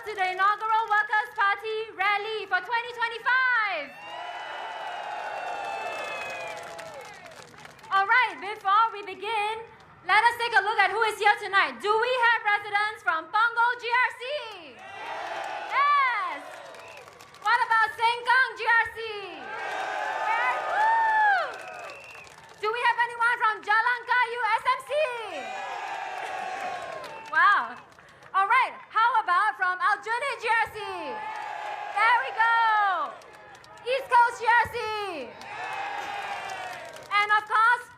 to the inaugural Workers' Party rally for 2025. All right, before we begin, let us take a look at who is here tonight. Do we have residents from Sengkang GRC? Yes. What about Sengkang GRC? Yes. Woo. Do we have anyone from Jalan Kayu SMC? Wow. All right, how about from Abdul GRC? There we go. East Coast GRC. And of course,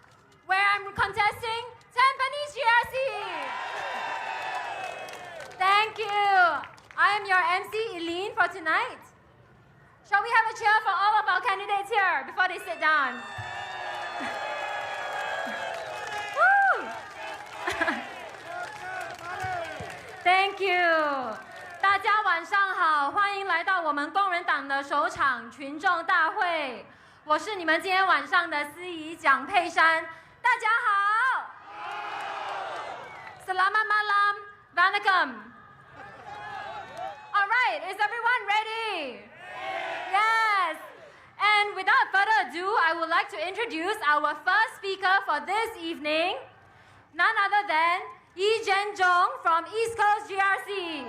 where I'm contesting, Tampines GRC. Thank you. I am your MC, Eileen, for tonight. Shall we have a cheer for all of our candidates here before they sit down? Woo! Thank you. 大家晚上好，欢迎来到我们工人党的首场群众大会。我是你们今天晚上的司仪蒋佩珊，大家好。Selamat malam, vanakkam. All right, is everyone ready? Yes. And without further ado, I would like to introduce our first speaker for this evening, none other than Yi Zhenzhong from East Coast GRC.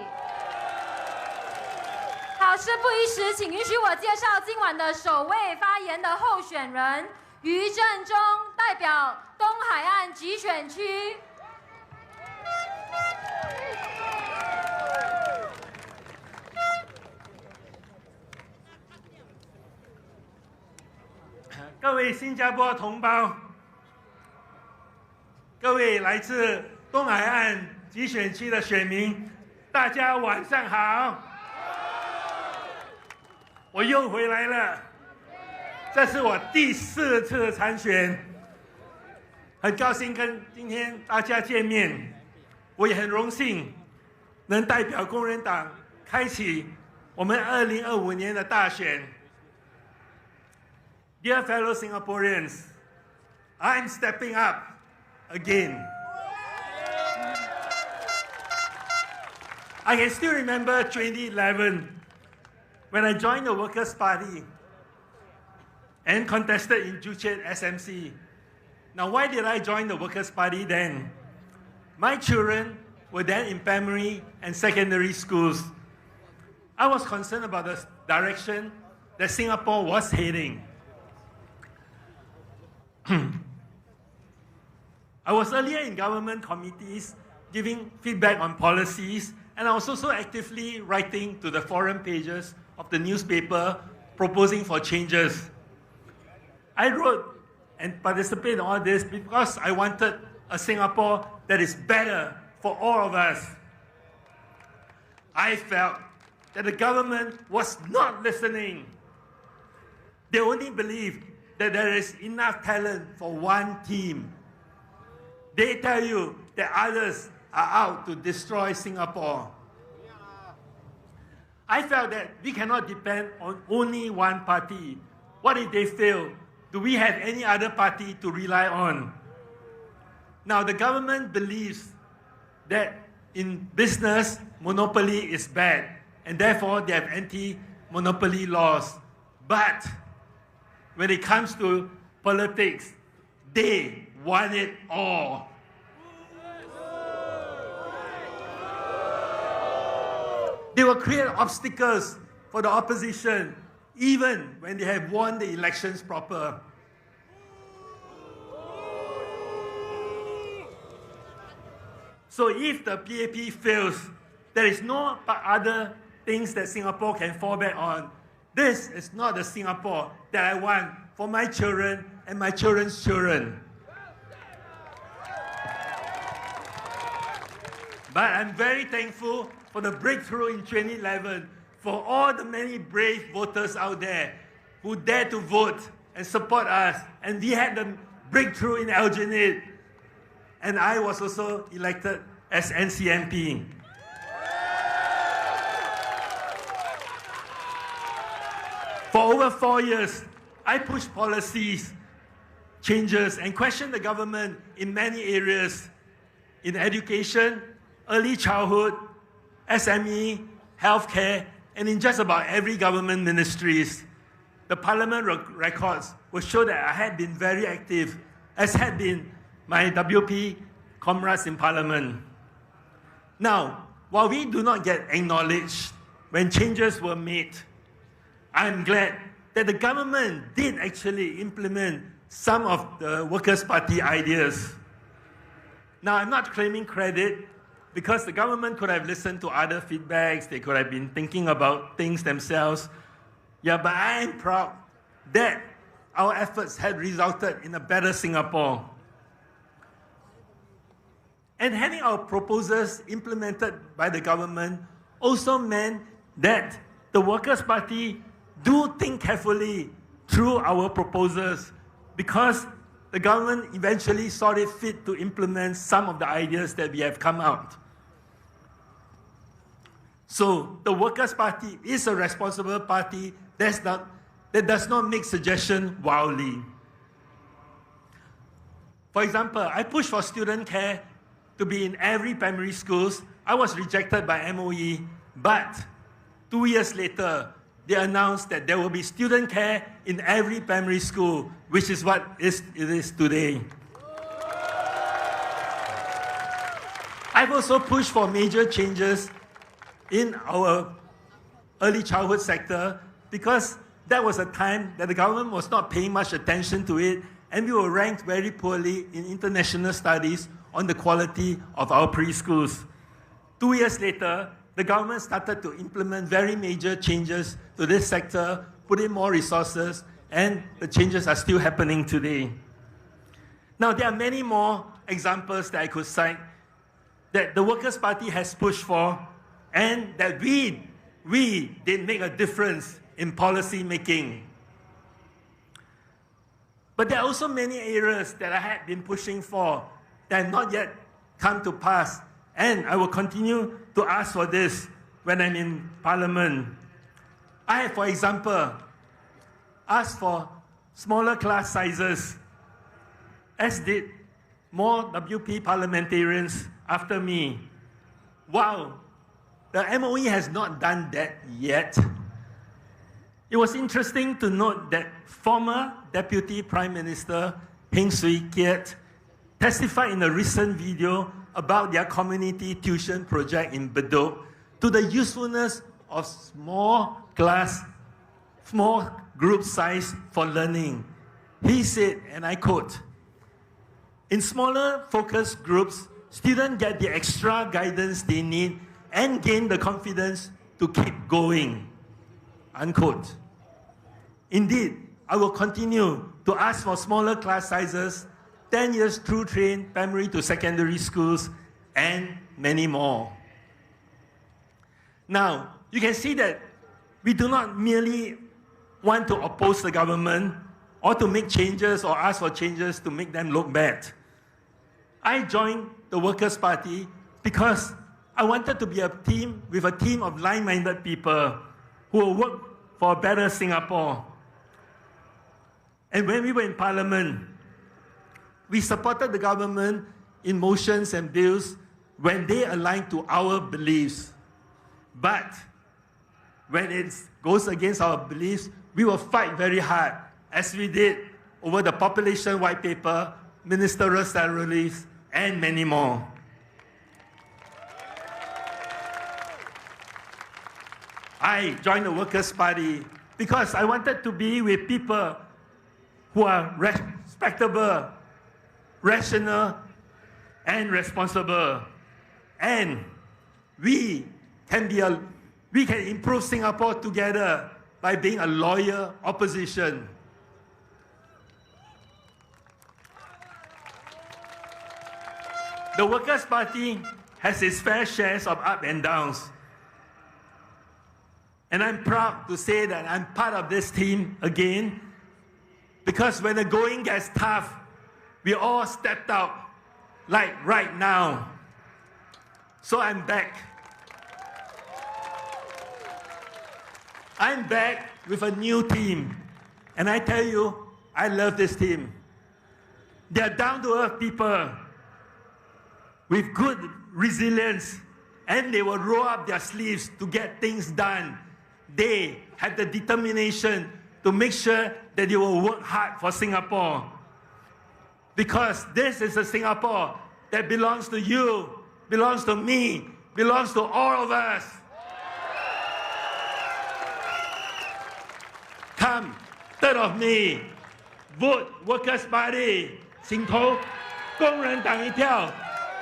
好，事不宜迟，请允许我介绍今晚的首位发言的候选人于正中，代表东海岸集选区。各位新加坡同胞，各位来自东海岸集选区的选民，大家晚上好。我又回来了，这是我第4次参选，很高兴跟今天大家见面。我也很荣幸能代表工人党开启我们2025年的大选。Dear fellow Singaporeans, I'm stepping up again. I can still remember 2011 when I joined the Workers' Party and contested in Joo Chiat SMC. Now, why did I join the Workers' Party then? My children were then in primary and secondary schools. I was concerned about the direction that Singapore was heading. I was earlier in government committees giving feedback on policies, and I was also actively writing to the forum pages of the newspaper proposing for changes. I wrote and participated in all this because I wanted a Singapore that is better for all of us. I felt that the government was not listening. They only believed that there is enough talent for one team. They tell you that others are out to destroy Singapore. I felt that we cannot depend on only one party. What if they fail? Do we have any other party to rely on? Now, the government believes that in business, monopoly is bad, and therefore they have anti-monopoly laws. But when it comes to politics, they want it all. They will create obstacles for the opposition, even when they have won the elections proper. So if the PAP fails, there is no other things that Singapore can fall back on. This is not the Singapore that I want for my children and my children's children. But I'm very thankful for the breakthrough in 2011, for all the many brave voters out there who dared to vote and support us. And we had the breakthrough in Aljunied. And I was also elected as NCMP. For over 4 years, I pushed policies, changes, and questioned the government in many areas, in education, early childhood, SME, healthcare, and in just about every government ministries. The parliament records will show that I had been very active, as had been my WP comrades in parliament. Now, while we do not get acknowledged when changes were made, I'm glad that the government did actually implement some of the Workers' Party ideas. Now, I'm not claiming credit because the government could have listened to other feedbacks, they could have been thinking about things themselves. Yeah, but I am proud that our efforts had resulted in a better Singapore. And having our proposals implemented by the government also meant that the Workers' Party do think carefully through our proposals, because the government eventually saw it fit to implement some of the ideas that we have come out. So the Workers' Party is a responsible party that does not make suggestions wildly. For example, I pushed for student care to be in every primary schools. I was rejected by MOE, but 2 years later, they announced that there will be student care in every primary school, which is what it is today. I've also pushed for major changes in our early childhood sector, because that was a time that the government was not paying much attention to it, and we were ranked very poorly in international studies on the quality of our preschools. 2 years later, the government started to implement very major changes to this sector, put in more resources, and the changes are still happening today. Now, there are many more examples that I could cite that the Workers' Party has pushed for, and that we did make a difference in policy making. But there are also many areas that I had been pushing for that have not yet come to pass, and I will continue to ask for this when I'm in Parliament. I have, for example, asked for smaller class sizes, as did more WP parliamentarians after me. Wow, the MOE has not done that yet. It was interesting to note that former Deputy Prime Minister Heng Swee Keat testified in a recent video about their community tuition project in Bedok to the usefulness of small group size for learning. He said, and I quote, "In smaller focus groups, students get the extra guidance they need and gain the confidence to keep going," unquote. Indeed, I will continue to ask for smaller class sizes, 10 years through train primary to secondary schools, and many more. Now, you can see that we do not merely want to oppose the government or to make changes or ask for changes to make them look bad. I joined the Workers' Party because I wanted to be a team with a team of like-minded people who will work for a better Singapore. And when we were in Parliament, we supported the government in motions and bills when they aligned to our beliefs. But when it goes against our beliefs, we will fight very hard, as we did over the population white paper, ministerial salaries, and many more. I joined the Workers' Party because I wanted to be with people who are respectable, rational, and responsible. And we can improve Singapore together by being a loyal opposition. The Workers' Party has its fair shares of ups and downs. And I'm proud to say that I'm part of this team again, because when the going gets tough, we all stepped out, like right now. So I'm back. I'm back with a new team. And I tell you, I love this team. They're down-to-earth people with good resilience and they will roll up their sleeves to get things done. They have the determination to make sure that they will work hard for Singapore. Because this is a Singapore that belongs to you, belongs to me, belongs to all of us. Come, 3rd of May, vote Workers' Party, 请投工人党一票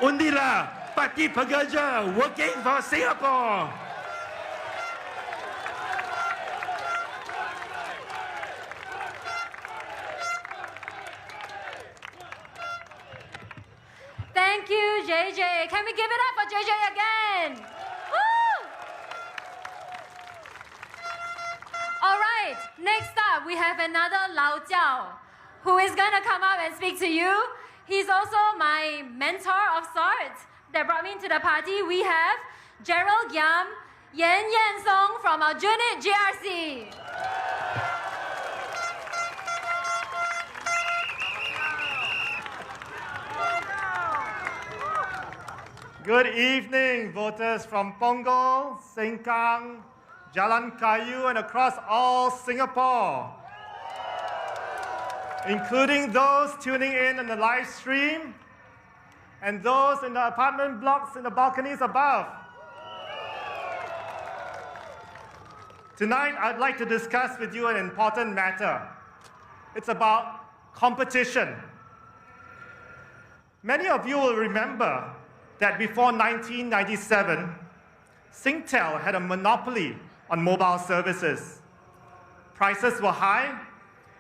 Undilah Parti Pekerja, working for Singapore. Thank you, JJ. Can we give it up for JJ again? Woo! All right, next up we have another Lao Jiao who is going to come up and speak to you. He's also my mentor of sorts that brought me into the party. We have Gerald Yam, Yan Song from our unit GRC. Good evening, voters from Punggol, Sengkang, Jalan Kayu, and across all Singapore, including those tuning in on the live stream and those in the apartment blocks in the balconies above. Tonight, I'd like to discuss with you an important matter. It's about competition. Many of you will remember that before 1997, Singtel had a monopoly on mobile services. Prices were high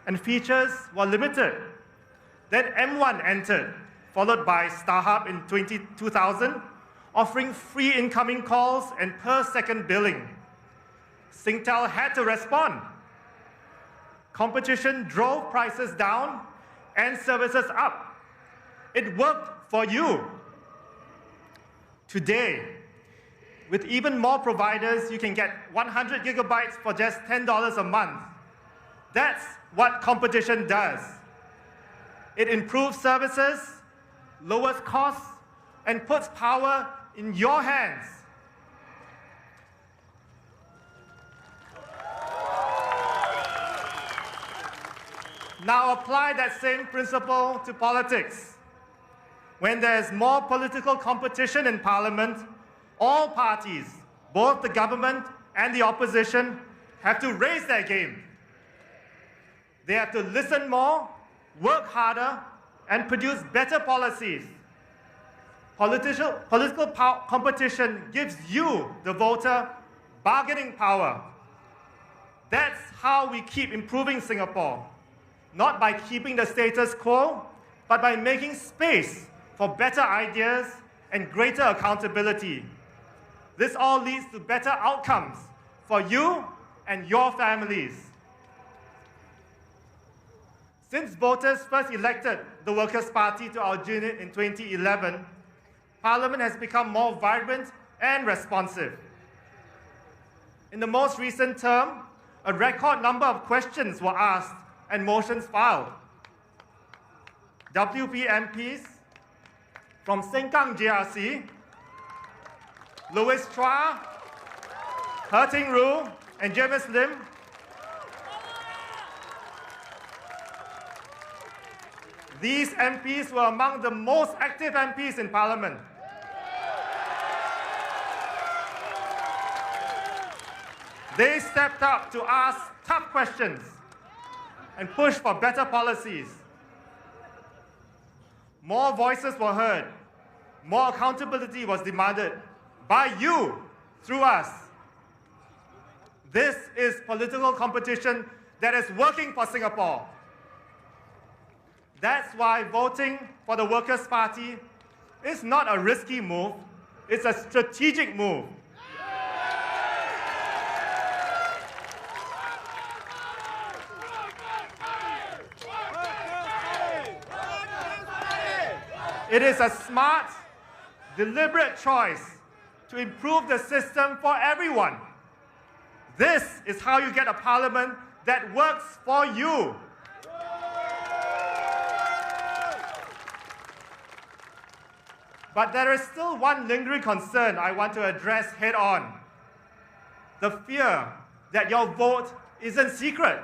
and features were limited. Then M1 entered, followed by StarHub in 2000, offering free incoming calls and per-second billing. Singtel had to respond. Competition drove prices down and services up. It worked for you. Today, with even more providers, you can get 100 gigabytes for just $10 a month. That's what competition does. It improves services, lowers costs, and puts power in your hands. Now apply that same principle to politics. When there's more political competition in Parliament, all parties, both the government and the opposition, have to raise their game. They have to listen more, work harder, and produce better policies. Political competition gives you, the voter, bargaining power. That's how we keep improving Singapore. Not by keeping the status quo, but by making space for better ideas and greater accountability. This all leads to better outcomes for you and your families. Since voters first elected the Workers' Party to our unit in 2011, Parliament has become more vibrant and responsive. In the most recent term, a record number of questions were asked and motions filed. WP MPs from Sengkang GRC, Louis Chua, He Ting Ru, and Jamus Lim, these MPs were among the most active MPs in Parliament. They stepped up to ask tough questions and push for better policies. More voices were heard. More accountability was demanded by you, through us. This is political competition that is working for Singapore. That's why voting for the Workers' Party is not a risky move, it's a strategic move. It is a smart, deliberate choice to improve the system for everyone. This is how you get a parliament that works for you. But there is still one lingering concern I want to address head on. The fear that your vote isn't secret.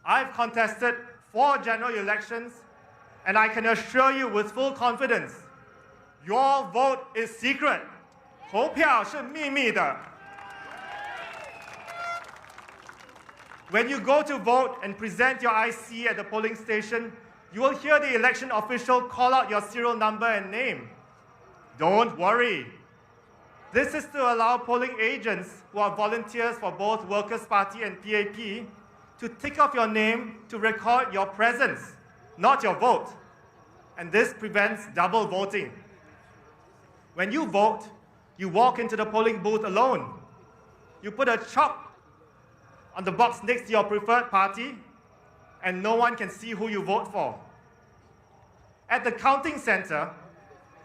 I've contested 4 general elections, and I can assure you with full confidence, your vote is secret. 投票是秘密的. When you go to vote and present your IC at the polling station, you will hear the election official call out your serial number and name. Don't worry. This is to allow polling agents who are volunteers for both Workers' Party and PAP to tick off your name to record your presence, not your vote. And this prevents double voting. When you vote, you walk into the polling booth alone. You put a chalk on the box next to your preferred party, and no one can see who you vote for. At the counting center,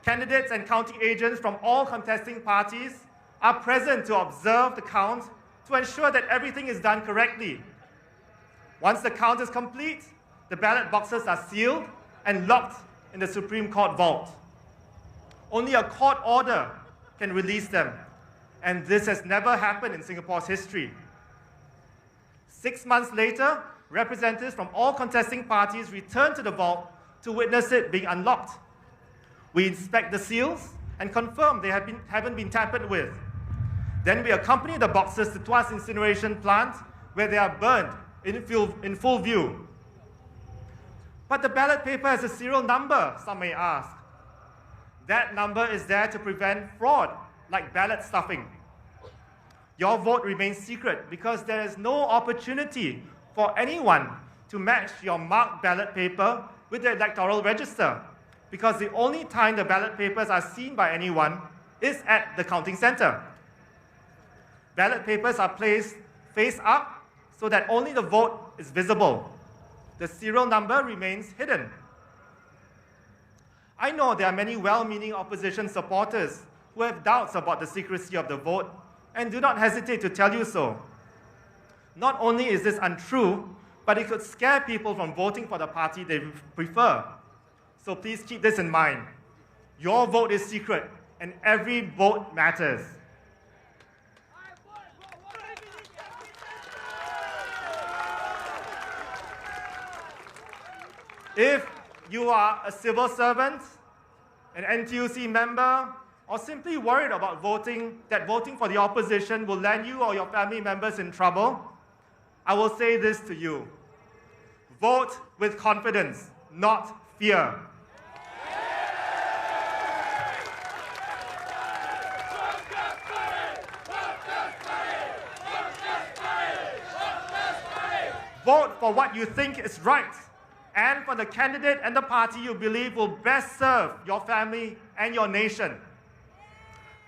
candidates and counting agents from all contesting parties are present to observe the count to ensure that everything is done correctly. Once the count is complete, the ballot boxes are sealed and locked in the Supreme Court vault. Only a court order can release them, and this has never happened in Singapore's history. 6 months later, representatives from all contesting parties return to the vault to witness it being unlocked. We inspect the seals and confirm they haven't been tampered with. Then we accompany the boxes to Tuas incineration plant, where they are burned in full view. But the ballot paper has a serial number, some may ask. That number is there to prevent fraud, like ballot stuffing. Your vote remains secret because there is no opportunity for anyone to match your marked ballot paper with the electoral register, because the only time the ballot papers are seen by anyone is at the counting center. Ballot papers are placed face up so that only the vote is visible. The serial number remains hidden. I know there are many well-meaning opposition supporters who have doubts about the secrecy of the vote and do not hesitate to tell you so. Not only is this untrue, but it could scare people from voting for the party they prefer. So please keep this in mind. Your vote is secret, and every vote matters. If you are a civil servant, an NTUC member, or simply worried about voting for the opposition will land you or your family members in trouble, I will say this to you. Vote with confidence, not fear. Vote for what you think is right, and for the candidate and the party you believe will best serve your family and your nation.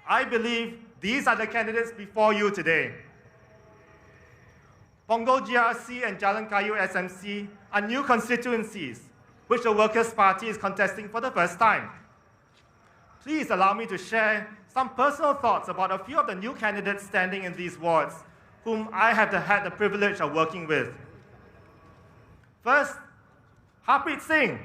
I believe these are the candidates before you today. Punggol GRC and Jalan Kayu SMC are new constituencies which the Workers' Party is contesting for the first time. Please allow me to share some personal thoughts about a few of the new candidates standing in these wards, whom I have had the privilege of working with. First, Harpreet Singh.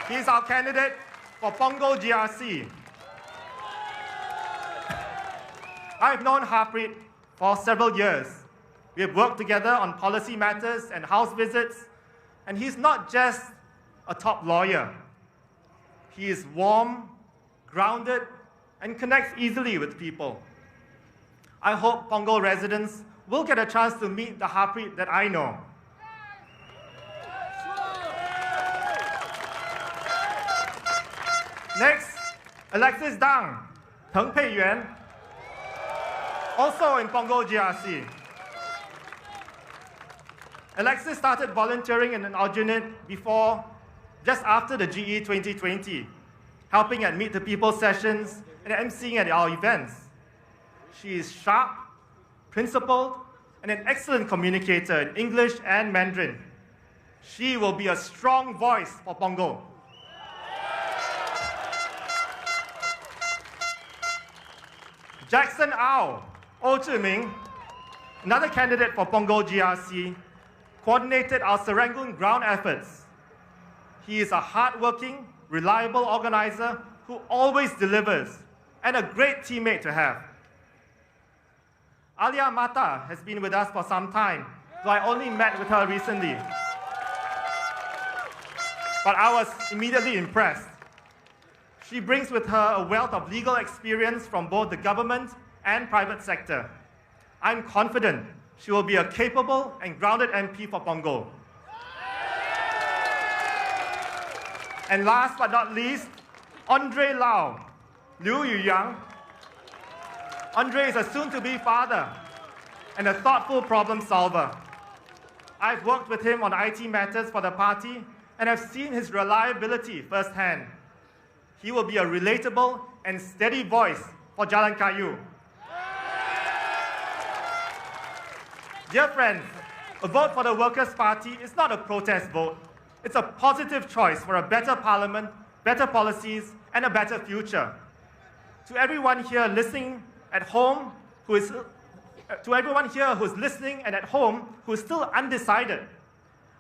He's our candidate for Punggol GRC. I've known Harpreet for several years. We have worked together on policy matters and house visits, and he's not just a top lawyer. He is warm, grounded, and connects easily with people. I hope Punggol residents will get a chance to meet the Harpreet that I know. Next, Alexis Dang, Teng Pei Yuan, also in Punggol GRC. Alexis started volunteering in an alternate just after the GE 2020, helping at Meet the People sessions and emceeing at our events. She is sharp, principled, and an excellent communicator in English and Mandarin. She will be a strong voice for Punggol. Jackson Au, Zhiming, another candidate for Punggol GRC, coordinated our Serangoon ground efforts he is a hardworking, reliable organizer who always delivers and a great teammate to have. Alia Mata has been with us for some time, so I only met with her recently. But I was immediately impressed. She brings with her a wealth of legal experience from both the government and private sector. I'm confident she will be a capable and grounded MP for Punggol. And last but not least, Andre Lau, Liu Yuyang. Andre is a soon-to-be father and a thoughtful problem solver. I've worked with him on IT matters for the party and have seen his reliability firsthand. He will be a relatable and steady voice for Jalan Kayu. Dear friends, a vote for the Workers' Party is not a protest vote. It's a positive choice for a better parliament, better policies, and a better future. To everyone here listening at home who is listening and at home who is still undecided,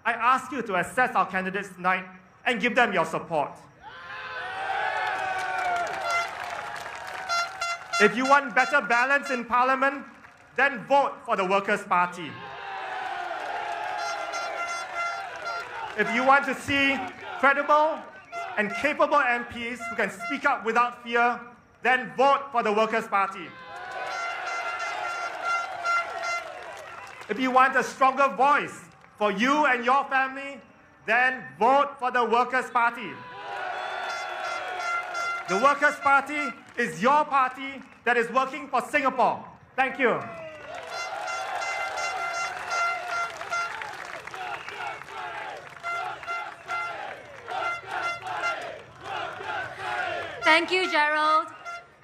I ask you to assess our candidates tonight and give them your support. If you want better balance in Parliament, then vote for the Workers' Party. If you want to see credible and capable MPs who can speak up without fear, then vote for the Workers' Party. If you want a stronger voice for you and your family, then vote for the Workers' Party. The Workers' Party is your party that is working for Singapore. Thank you. Thank you, Gerald.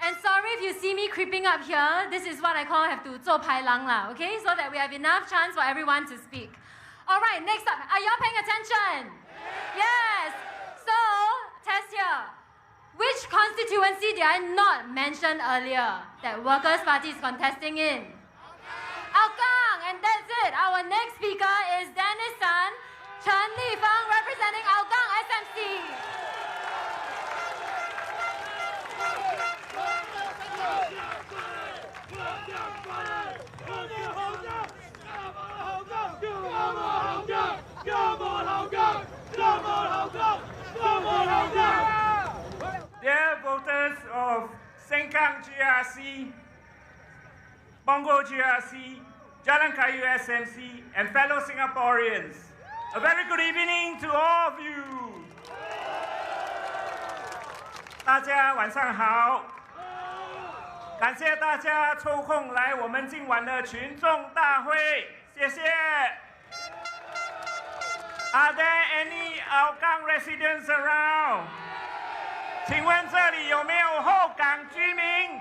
And sorry if you see me creeping up here. This is what I call have to 做排lang啦, okay? So that we have enough chance for everyone to speak. All right, next up. Are y'all paying attention? Yes. So, test here. Which constituency did I not mention earlier that Workers' Party is contesting in? Hougang. And that's it. Our next speaker is Dennis Tan, Chen Lifeng, representing Hougang SMC. Dear voters of Sengkang GRC, Punggol GRC, Jalan Kayu SMC, and fellow Singaporeans, a very good evening to all of you. 大家晚上好，感谢大家抽空来我们今晚的群众大会，谢谢。Are there any Hougang residents around? 请问这里有没有后港居民？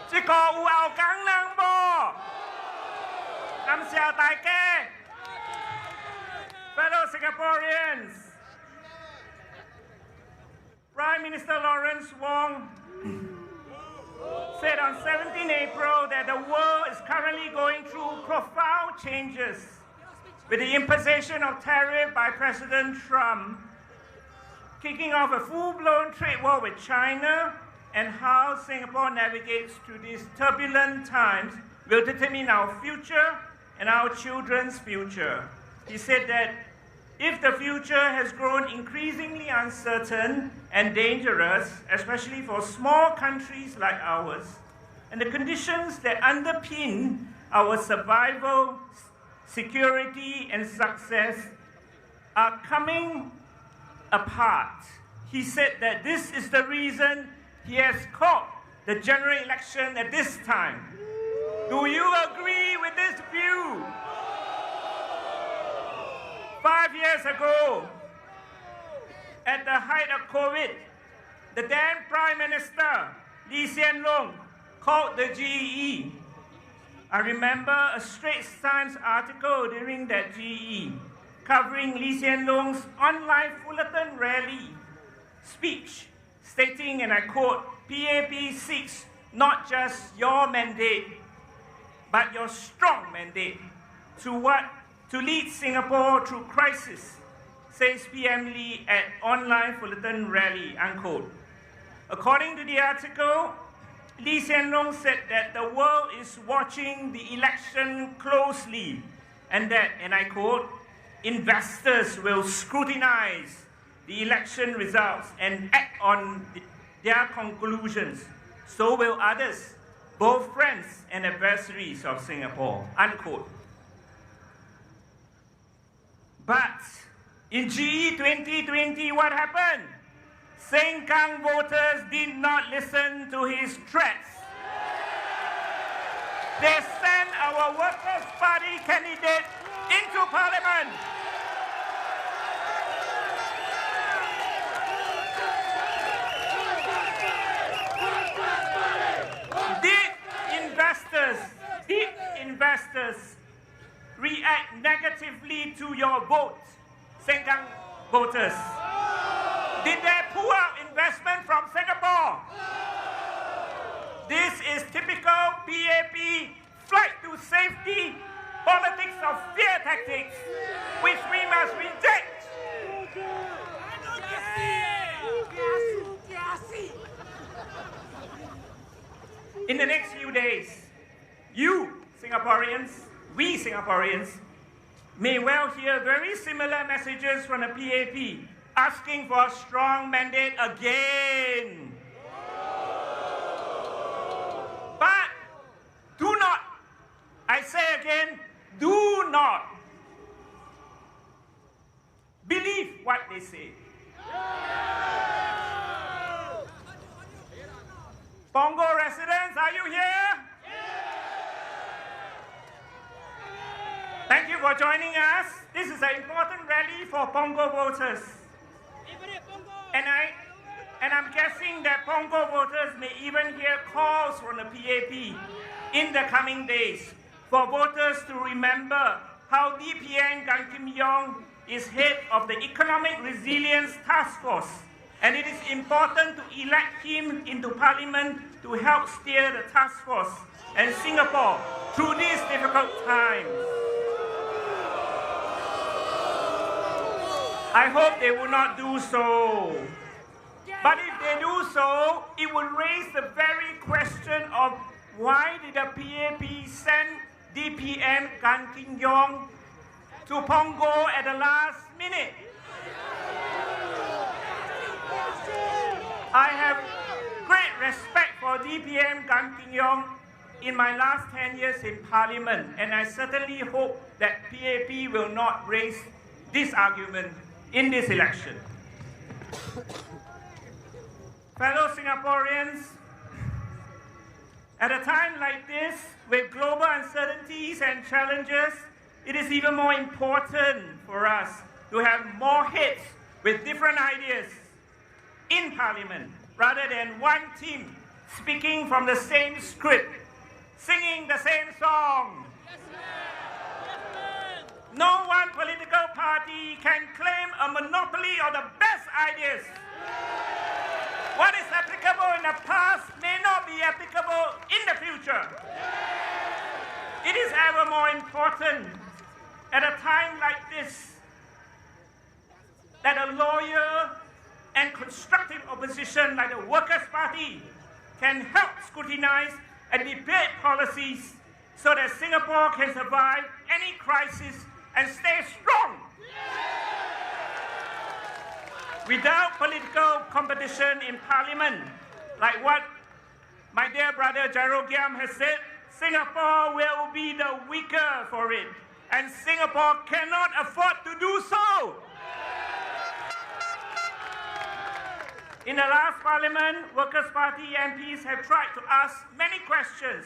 这个有后港人不？感謝大家。Fellow Singaporeans, Prime Minister Lawrence Wong said on 17 April that the world is currently going through profound changes with the imposition of tariff by President Trump, kicking off a full-blown trade war with China, and how Singapore navigates through these turbulent times will determine our future and our children's future. He said that if the future has grown increasingly uncertain and dangerous, especially for small countries like ours, and the conditions that underpin our survival, security, and success are coming apart, he said that this is the reason he has called the general election at this time. Do you agree with this view? 5 years ago, at the height of COVID, the then Prime Minister, Lee Hsien Loong, called the GE. I remember a Straits Times article during that GE covering Lee Hsien Loong's online Fullerton rally speech, stating, and I quote, PAP seeks not just your mandate, but your strong mandate to lead Singapore through crisis, says PM Lee at online Fullerton rally, unquote. According to the article, Lee Hsien Loong said that the world is watching the election closely and that, and I quote, investors will scrutinize the election results and act on their conclusions. So will others, both friends and adversaries of Singapore, unquote. But in GE 2020, what happened? Sengkang voters did not listen to his threats. They sent our Workers' Party candidate into parliament. Did investors react negatively to your vote, Sengkang voters? Did they pull out investment from Singapore? This is typical PAP flight to safety, politics of fear tactics, which we must reject. In the next few days, you Singaporeans, we Singaporeans, may well hear very similar messages from the PAP asking for a strong mandate again. But do not, I say again, do not believe what they say. Pongo residents, are you here? Thank you for joining us. This is an important rally for Pongo voters. And I'm guessing that Pongo voters may even hear calls from the PAP in the coming days for voters to remember how DPN Gan Kim Yong is head of the Economic Resilience Task Force, and it is important to elect him into Parliament to help steer the task force and Singapore through these difficult times. I hope they will not do so. But if they do so, it will raise the very question of why did the PAP send DPM Gan Kim Yong to Pongo at the last minute? I have great respect for DPM Gan Kim Yong in my last 10 years in Parliament, and I certainly hope that PAP will not raise this argument in this election. Fellow Singaporeans, at a time like this, with global uncertainties and challenges, it is even more important for us to have more heads with different ideas in Parliament, rather than one team speaking from the same script, singing the same song. No one political party can claim a monopoly of the best ideas. What is applicable in the past may not be applicable in the future. It is ever more important at a time like this that a loyal and constructive opposition like the Workers' Party can help scrutinize and debate policies so that Singapore can survive any crisis and stay strong. Without political competition in Parliament, like what my dear brother Gerald Giam has said, Singapore will be the weaker for it, and Singapore cannot afford to do so. In the last Parliament, Workers' Party MPs have tried to ask many questions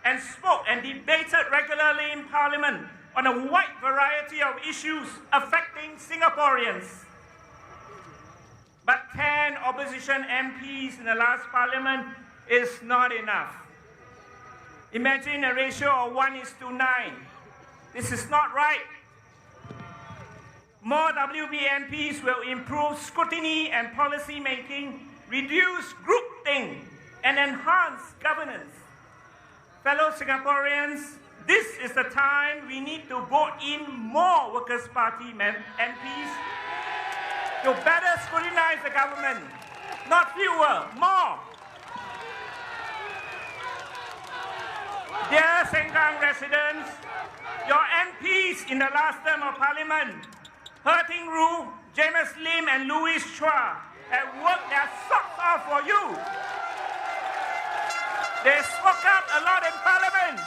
and spoke and debated regularly in Parliament on a wide variety of issues affecting Singaporeans. But 10 opposition MPs in the last Parliament is not enough. Imagine a ratio of 1:9. This is not right. More WB MPs will improve scrutiny and policy making, reduce groupthink, and enhance governance. Fellow Singaporeans, this is the time we need to vote in more Workers' Party MPs to better scrutinize the government. Not fewer, more. Dear Sengkang residents, your MPs in the last term of Parliament, He Ting Ru, Jamus Lim and Louis Chua, have worked their socks off for you. They spoke up a lot in Parliament.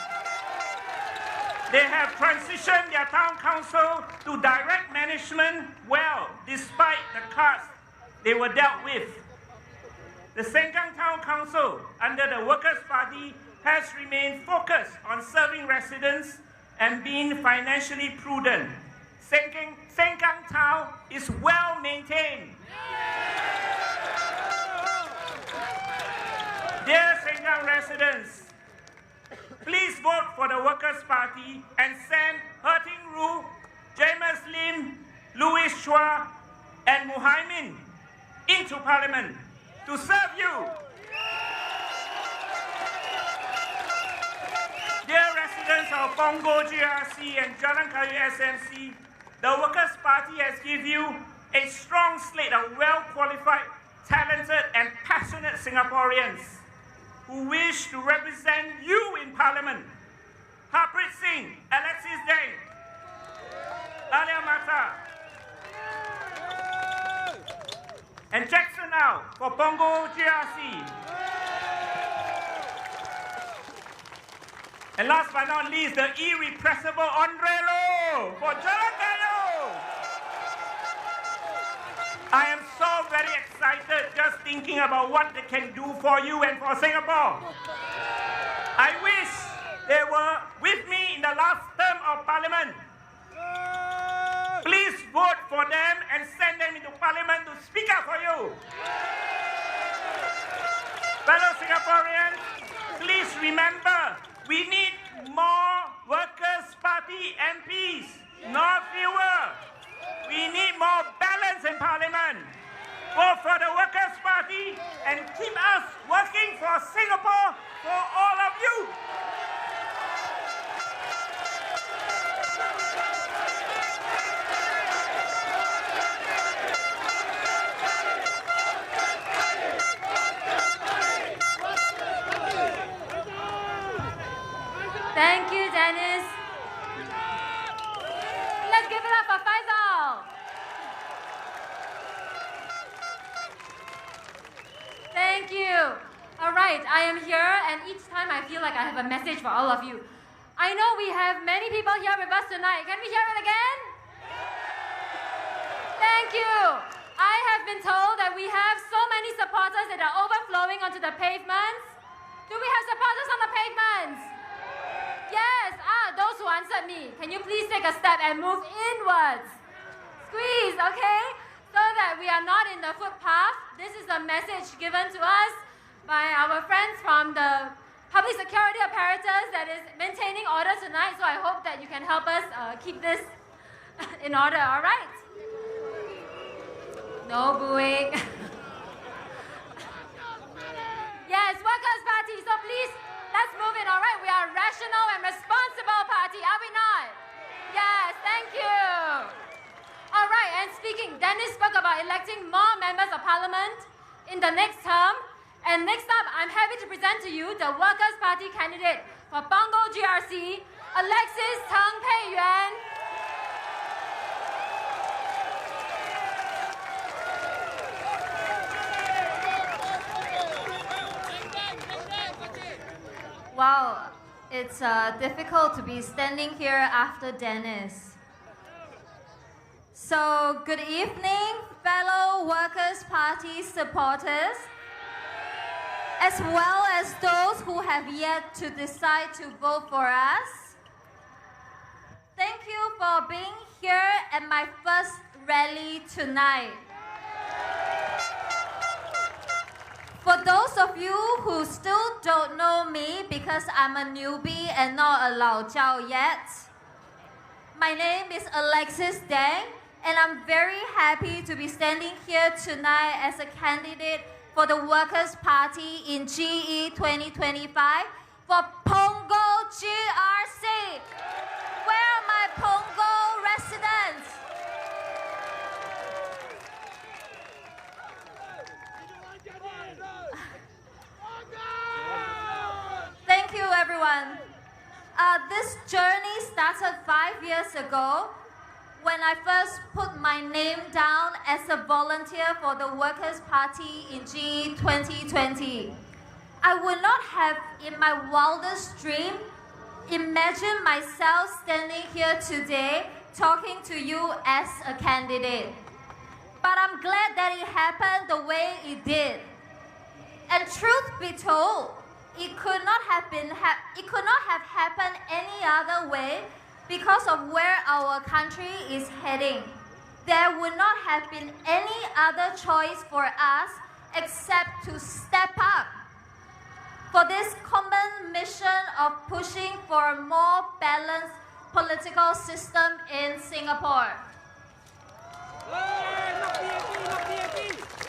They have transitioned their town council to direct management well, despite the cards they were dealt with. The Sengkang Town Council, under the Workers' Party, has remained focused on serving residents and being financially prudent. Sengkang Town is well maintained. Dear Sengkang residents, please vote for the Workers' Party and send He Ting Ru, Jamus Lim, Louis Chua, and Muhaimin into Parliament to serve you. Dear residents of Punggol GRC and Jalan Kayu SMC, the Workers' Party has given you a strong slate of well-qualified, talented and passionate Singaporeans who wish to represent you in Parliament. Harpreet Singh, Alexis Deng, Alia Mata, and Jackson Au for Punggol GRC. And last but not least, the irrepressible Andre Lo for Jalan Kayu. I am so very excited just thinking about what they can do for you and for Singapore. I wish they were with me in the last term of Parliament. Please vote for them and send them into Parliament to speak up for you. Fellow Singaporeans, please remember, we need more Workers' Party MPs, not fewer. We need more balance in Parliament. Vote for the Workers' Party and keep us working for Singapore, for all of you. Thank you, Dennis. Let's give it up for Faisal. Thank you. All right, I am here, and each time I feel like I have a message for all of you. I know we have many people here with us tonight. Can we hear it again? Thank you. I have been told that we have so many supporters that are overflowing onto the pavements. Do we have supporters on the pavements? Yes, those who answered me. Can you please take a step and move inwards? Squeeze, okay? So that we are not in the footpath. This is a message given to us by our friends from the public security apparatus that is maintaining order tonight. So I hope that you can help us keep this in order, all right? No booing. Yes, Workers' Party, so please, let's move in, all right? We are a rational and responsible party, are we not? Yes, thank you. All right, and speaking, Dennis spoke about electing more members of Parliament in the next term. And next up, I'm happy to present to you the Workers' Party candidate for Punggol GRC, Alexis Teng Pei Yuan. Wow, it's difficult to be standing here after Dennis. So, good evening, fellow Workers' Party supporters, as well as those who have yet to decide to vote for us. Thank you for being here at my first rally tonight. For those of you who still don't know me because I'm a newbie and not a Lao Jiao yet, my name is Alexis Deng, and I'm very happy to be standing here tonight as a candidate for the Workers' Party in GE 2025 for Punggol GRC. Where are my Punggol residents? this journey started 5 years ago when I first put my name down as a volunteer for the Workers' Party in GE 2020. I would not have, in my wildest dream, imagined myself standing here today talking to you as a candidate. But I'm glad that it happened the way it did. And truth be told, it could not have happened any other way because of where our country is heading. There would not have been any other choice for us except to step up for this common mission of pushing for a more balanced political system in Singapore.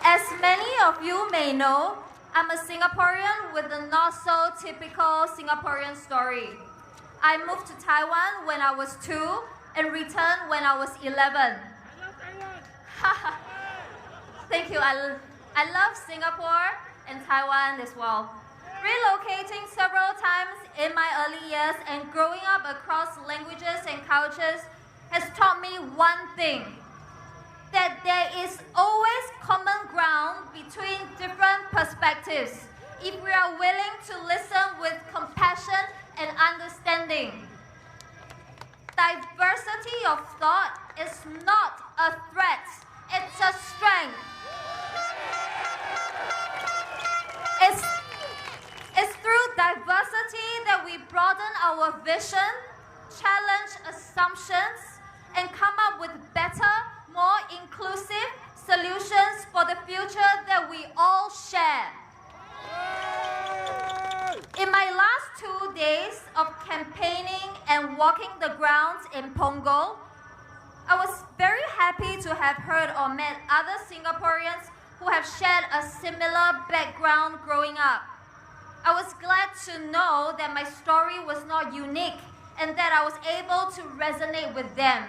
As many of you may know, I'm a Singaporean with a not so typical Singaporean story. I moved to Taiwan when I was 2 and returned when I was 11. Thank you. I love Singapore and Taiwan as well. Relocating several times in my early years and growing up across languages and cultures has taught me one thing: that there is always common ground between different perspectives if we are willing to listen with compassion and understanding. Diversity of thought is not a threat, it's a strength. It's through diversity that we broaden our vision, challenge assumptions, and come up with better, more inclusive solutions for the future that we all share. In my last 2 days of campaigning and walking the grounds in Punggol, I was very happy to have heard or met other Singaporeans who have shared a similar background growing up. I was glad to know that my story was not unique and that I was able to resonate with them.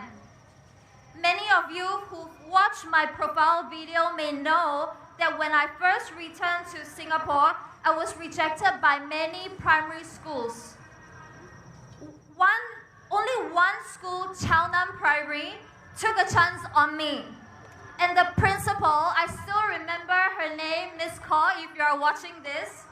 Many of you who watched my profile video may know that when I first returned to Singapore, I was rejected by many primary schools. Only one school, Chao Nam Primary, took a chance on me. And the principal, I still remember her name, Miss Kaur, if you are watching this.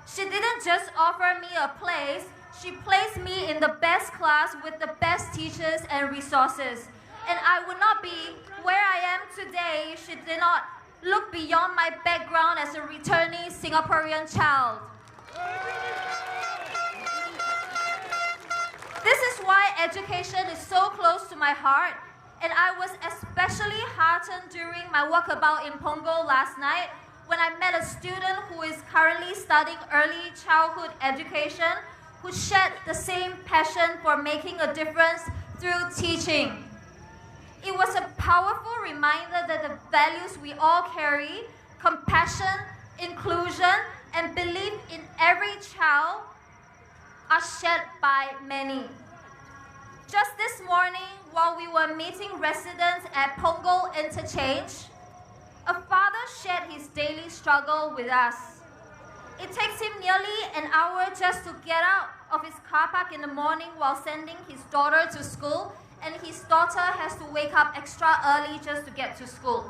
She didn't just offer me a place, she placed me in the best class with the best teachers and resources. And I would not be where I am today if she did not look beyond my background as a returning Singaporean child. This is why education is so close to my heart, and I was especially heartened during my walkabout in Punggol last night when I met a student who is currently studying early childhood education who shared the same passion for making a difference through teaching. It was a powerful reminder that the values we all carry, compassion, inclusion, and belief in every child, are shared by many. Just this morning, while we were meeting residents at Punggol Interchange, a father shared his daily struggle with us. It takes him nearly an hour just to get out of his car park in the morning while sending his daughter to school, and his daughter has to wake up extra early just to get to school.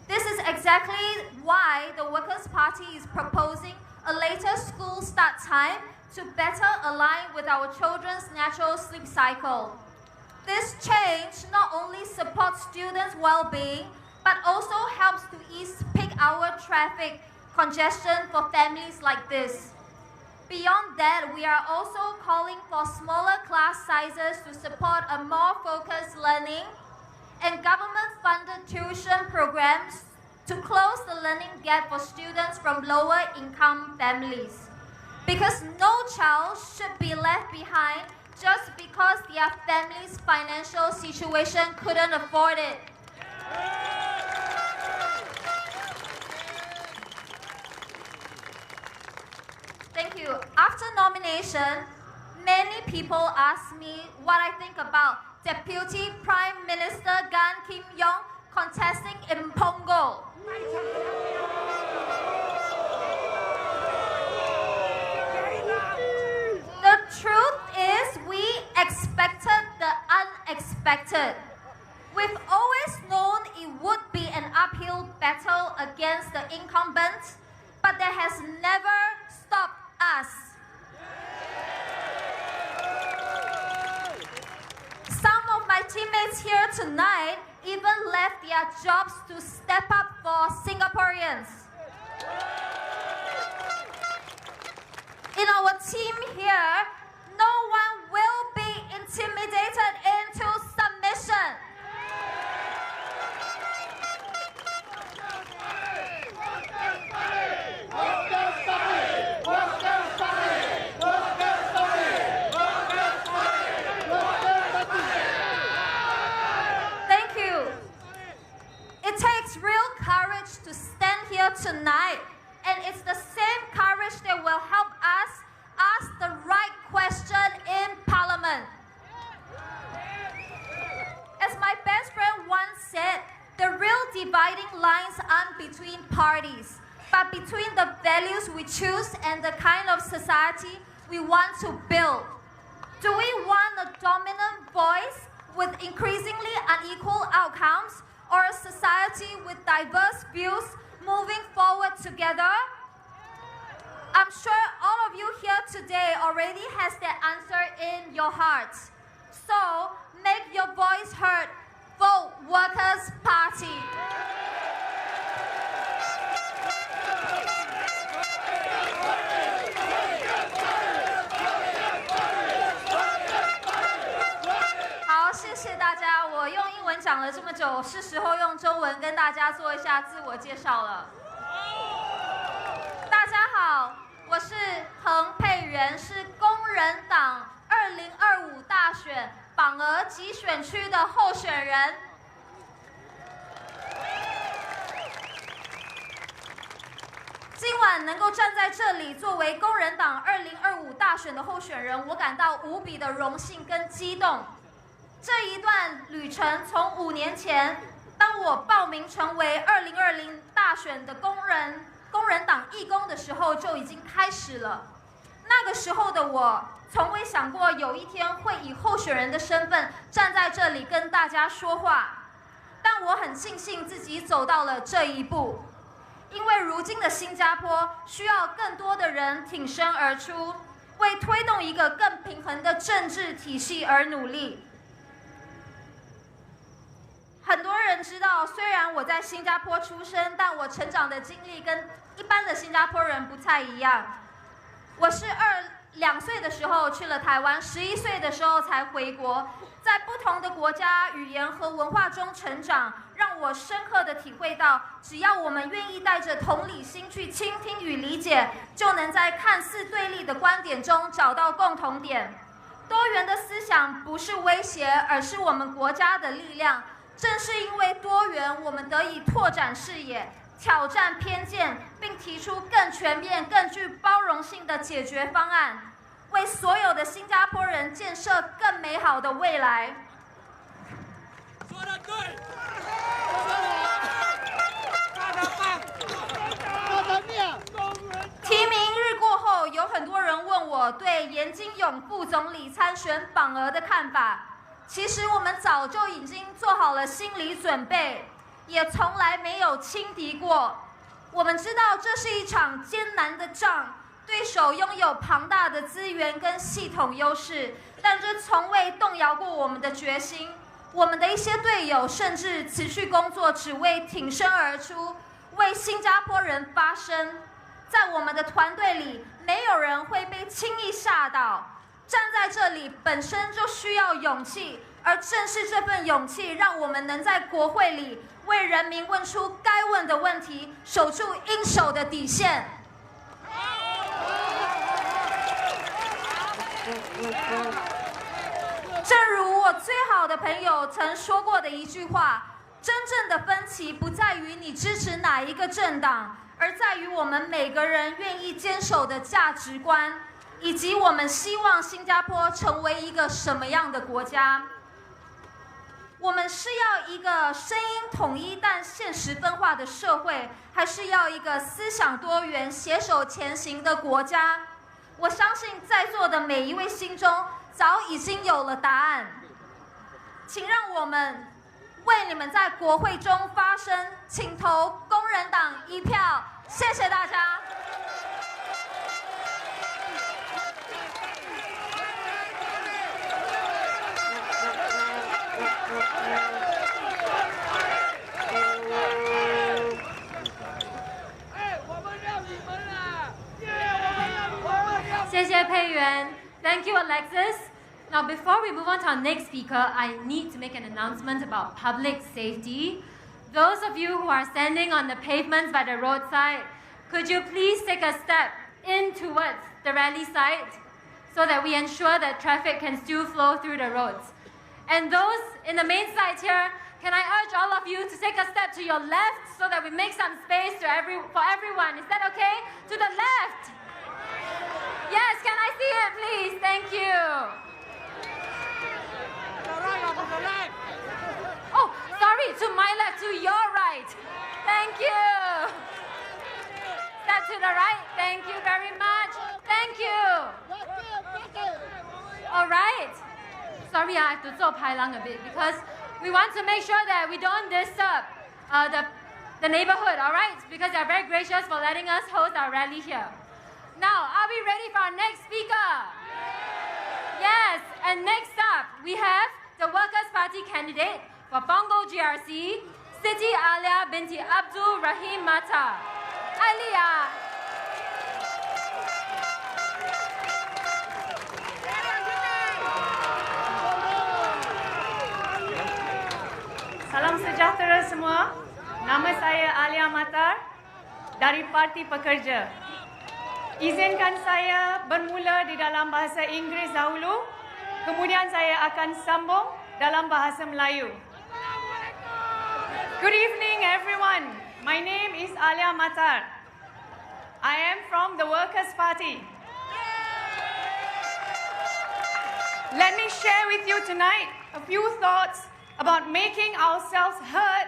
This is exactly why the Workers' Party is proposing a later school start time to better align with our children's natural sleep cycle. This change not only supports students' well-being, but also helps to ease peak hour traffic congestion for families like this. Beyond that, we are also calling for smaller class sizes to support a more focused learning and government-funded tuition programs to close the learning gap for students from lower-income families. Because no child should be left behind just because their family's financial situation couldn't afford it. Thank you. After nomination, many people ask me what I think about Deputy Prime Minister Gan Kim Yong contesting in Punggol. The truth is, against the incumbent, but that has never stopped us. Some of my teammates here tonight even left their jobs to step up for Singaporeans. In our team here, no one will be intimidated into submission. Thank you. It takes real courage to stand here tonight, and it's the same courage that will help us ask the right question in Parliament. As my best friend once said, the real dividing lines aren't between parties, but between the values we choose and the kind of society we want to build. Do we want a dominant voice with increasingly unequal outcomes, or a society with diverse views moving forward together? I'm sure all of you here today already has that answer in your hearts. So make your voice heard. Vote Workers' Party.好，谢谢大家。我用英文讲了这么久，是时候用中文跟大家做一下自我介绍了。大家好，我是彭佩媛，是工人党2025大选榜额及选区的候选人。今晚能够站在这里，作为工人党2025大选的候选人，我感到无比的荣幸跟激动。这一段旅程从5年前，当我报名成为2020大选的工人党义工的时候就已经开始了。那个时候的我，从未想过有一天会以候选人的身份站在这里跟大家说话。但我很庆幸自己走到了这一步，因为如今的新加坡需要更多的人挺身而出，为推动一个更平衡的政治体系而努力。很多人知道，虽然我在新加坡出生，但我成长的经历跟一般的新加坡人不太一样。我是2岁的时候去了台湾，11岁的时候才回国，在不同的国家、语言和文化中成长，让我深刻地体会到，只要我们愿意带着同理心去倾听与理解，就能在看似对立的观点中找到共同点。多元的思想不是威胁，而是我们国家的力量。正是因为多元，我们得以拓展视野，挑战偏见，并提出更全面、更具包容性的解决方案，为所有的新加坡人建设更美好的未来。说得对，提名日过后，有很多人问我对严金勇副总理参选榜额的看法。其实我们早就已经做好了心理准备，也从来没有轻敌过。我们知道这是一场艰难的仗，对手拥有庞大的资源跟系统优势，但这从未动摇过我们的决心。我们的一些队友甚至辞去工作，只为挺身而出，为新加坡人发声。在我们的团队里，没有人会被轻易吓倒。站在这里本身就需要勇气，而正是这份勇气，让我们能在国会里为人民问出该问的问题，守住应守的底线。正如我最好的朋友曾说过的一句话，真正的分歧不在于你支持哪一个政党，而在于我们每个人愿意坚守的价值观，以及我们希望新加坡成为一个什么样的国家。我们是要一个声音统一但现实分化的社会，还是要一个思想多元、携手前行的国家？我相信在座的每一位心中早已经有了答案。请让我们为你们在国会中发声，请投工人党1票。谢谢大家。谢谢佩元 Thank you, Alexis. Now, before we move on to our next speaker, I need to make an announcement about public safety. Those of you who are standing on the pavements by the roadside, could you please take a step in towards the rally site so that we ensure that traffic can still flow through the roads? And those in the main site here, can I urge all of you to take a step to your left so that we make some space for everyone? Is that okay? To the left. Yes, can I see it, please? Thank you. Oh, sorry, to my left, to your right. Thank you. Step to the right. Thank you very much. Thank you. All right. Sorry, I have to 做排lang a bit because we want to make sure that we don't disturb the neighborhood, all right? Because they're very gracious for letting us host our rally here. Now, are we ready for our next speaker? Yes, and next up, we have the Workers' Party candidate for Sengkang GRC, Siti Alia binti Abdul Rahim Mata. Alia. Salam sejahtera semua. Nama saya Alia Matar dari Parti Pekerja. Izinkan saya bermula di dalam bahasa Inggeris dahulu, kemudian saya akan sambung dalam bahasa Melayu. Good evening everyone. My name is Alia Matar. I am from the Workers' Party. Let me share with you tonight a few thoughts about making ourselves heard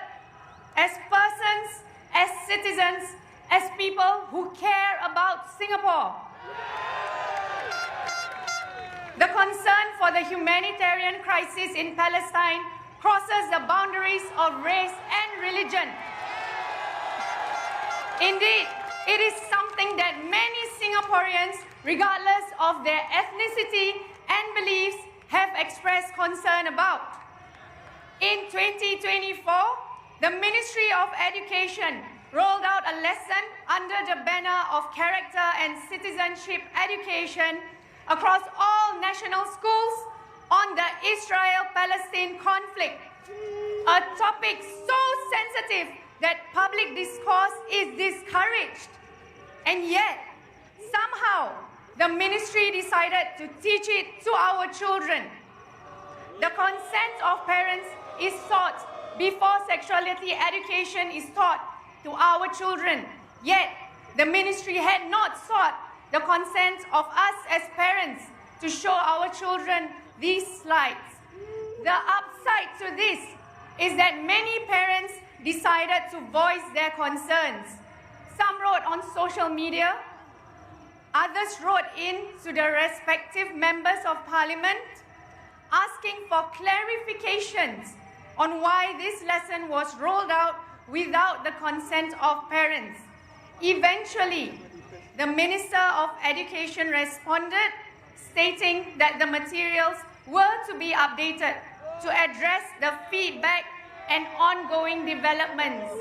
as persons, as citizens, as people who care about Singapore. The concern for the humanitarian crisis in Palestine crosses the boundaries of race and religion. Indeed, it is something that many Singaporeans, regardless of their ethnicity and beliefs, have expressed concern about. In 2024, the Ministry of Education rolled out a lesson under the banner of character and citizenship education across all national schools on the Israel-Palestine conflict, a topic so sensitive that public discourse is discouraged. And yet, somehow, the ministry decided to teach it to our children. The consent of parents is sought before sexuality education is taught to our children. Yet, the ministry had not sought the consent of us as parents to show our children these slides. The upside to this is that many parents decided to voice their concerns. Some wrote on social media, others wrote in to the respective members of parliament, asking for clarifications on why this lesson was rolled out without the consent of parents. Eventually, the Minister of Education responded, stating that the materials were to be updated to address the feedback and ongoing developments.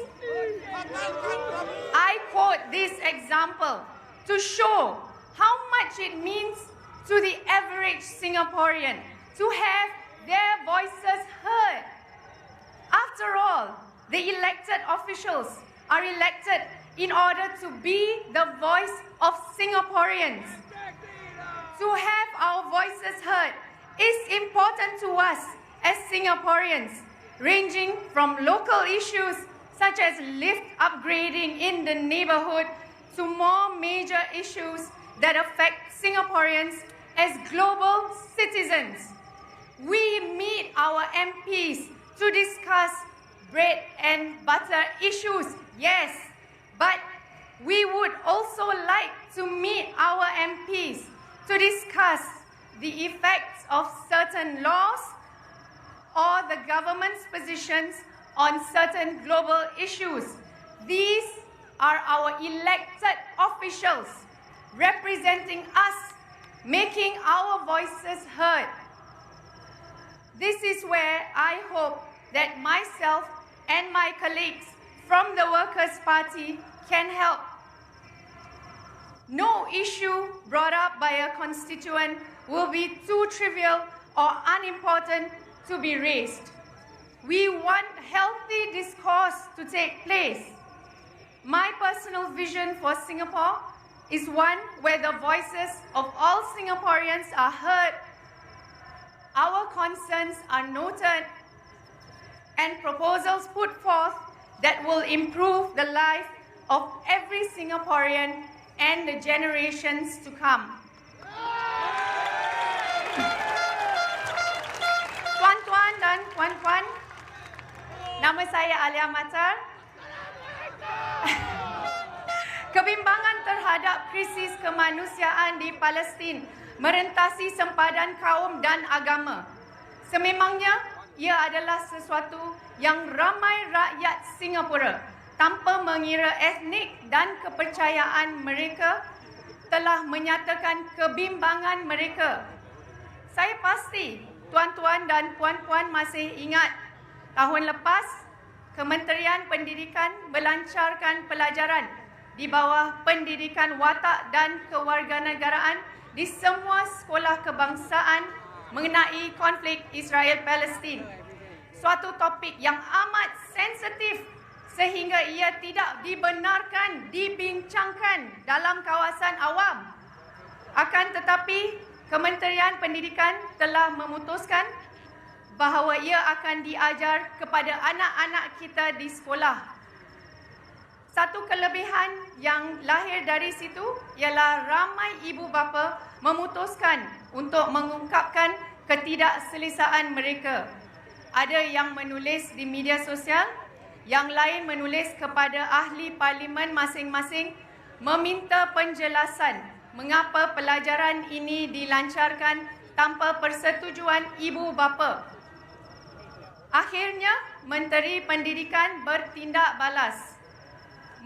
I quote this example to show how much it means to the average Singaporean to have their voices heard. After all, the elected officials are elected in order to be the voice of Singaporeans. To have our voices heard is important to us as Singaporeans, ranging from local issues such as lift upgrading in the neighborhood to more major issues that affect Singaporeans as global citizens. We meet our MPs to discuss bread and butter issues, yes, but we would also like to meet our MPs to discuss the effects of certain laws or the government's positions on certain global issues. These are our elected officials representing us, making our voices heard. This is where I hope that myself and my colleagues from the Workers' Party can help. No issue brought up by a constituent will be too trivial or unimportant to be raised. We want healthy discourse to take place. My personal vision for Singapore is one where the voices of all Singaporeans are heard, our concerns are noted, and proposals put forth that will improve the life of every Singaporean and the generations to come. Tuan-tuan dan puan-puan, nama saya Alia Matar. Kebimbangan terhadap krisis kemanusiaan di Palestin merentasi sempadan kaum dan agama. Sememangnya, ia adalah sesuatu yang ramai rakyat Singapura tanpa mengira etnik dan kepercayaan mereka telah menyatakan kebimbangan mereka. Saya pasti tuan-tuan dan puan-puan masih ingat tahun lepas Kementerian Pendidikan melancarkan pelajaran di bawah pendidikan watak dan kewarganegaraan di semua sekolah kebangsaan mengenai konflik Israel-Palestin. Suatu topik yang amat sensitif sehingga ia tidak dibenarkan dibincangkan dalam kawasan awam. Akan tetapi, Kementerian Pendidikan telah memutuskan bahawa ia akan diajar kepada anak-anak kita di sekolah. Satu kelebihan yang lahir dari situ ialah ramai ibu bapa memutuskan untuk mengungkapkan ketidakselesaan mereka. Ada yang menulis di media sosial, yang lain menulis kepada ahli parlimen masing-masing meminta penjelasan mengapa pelajaran ini dilancarkan tanpa persetujuan ibu bapa. Akhirnya, Menteri Pendidikan bertindak balas,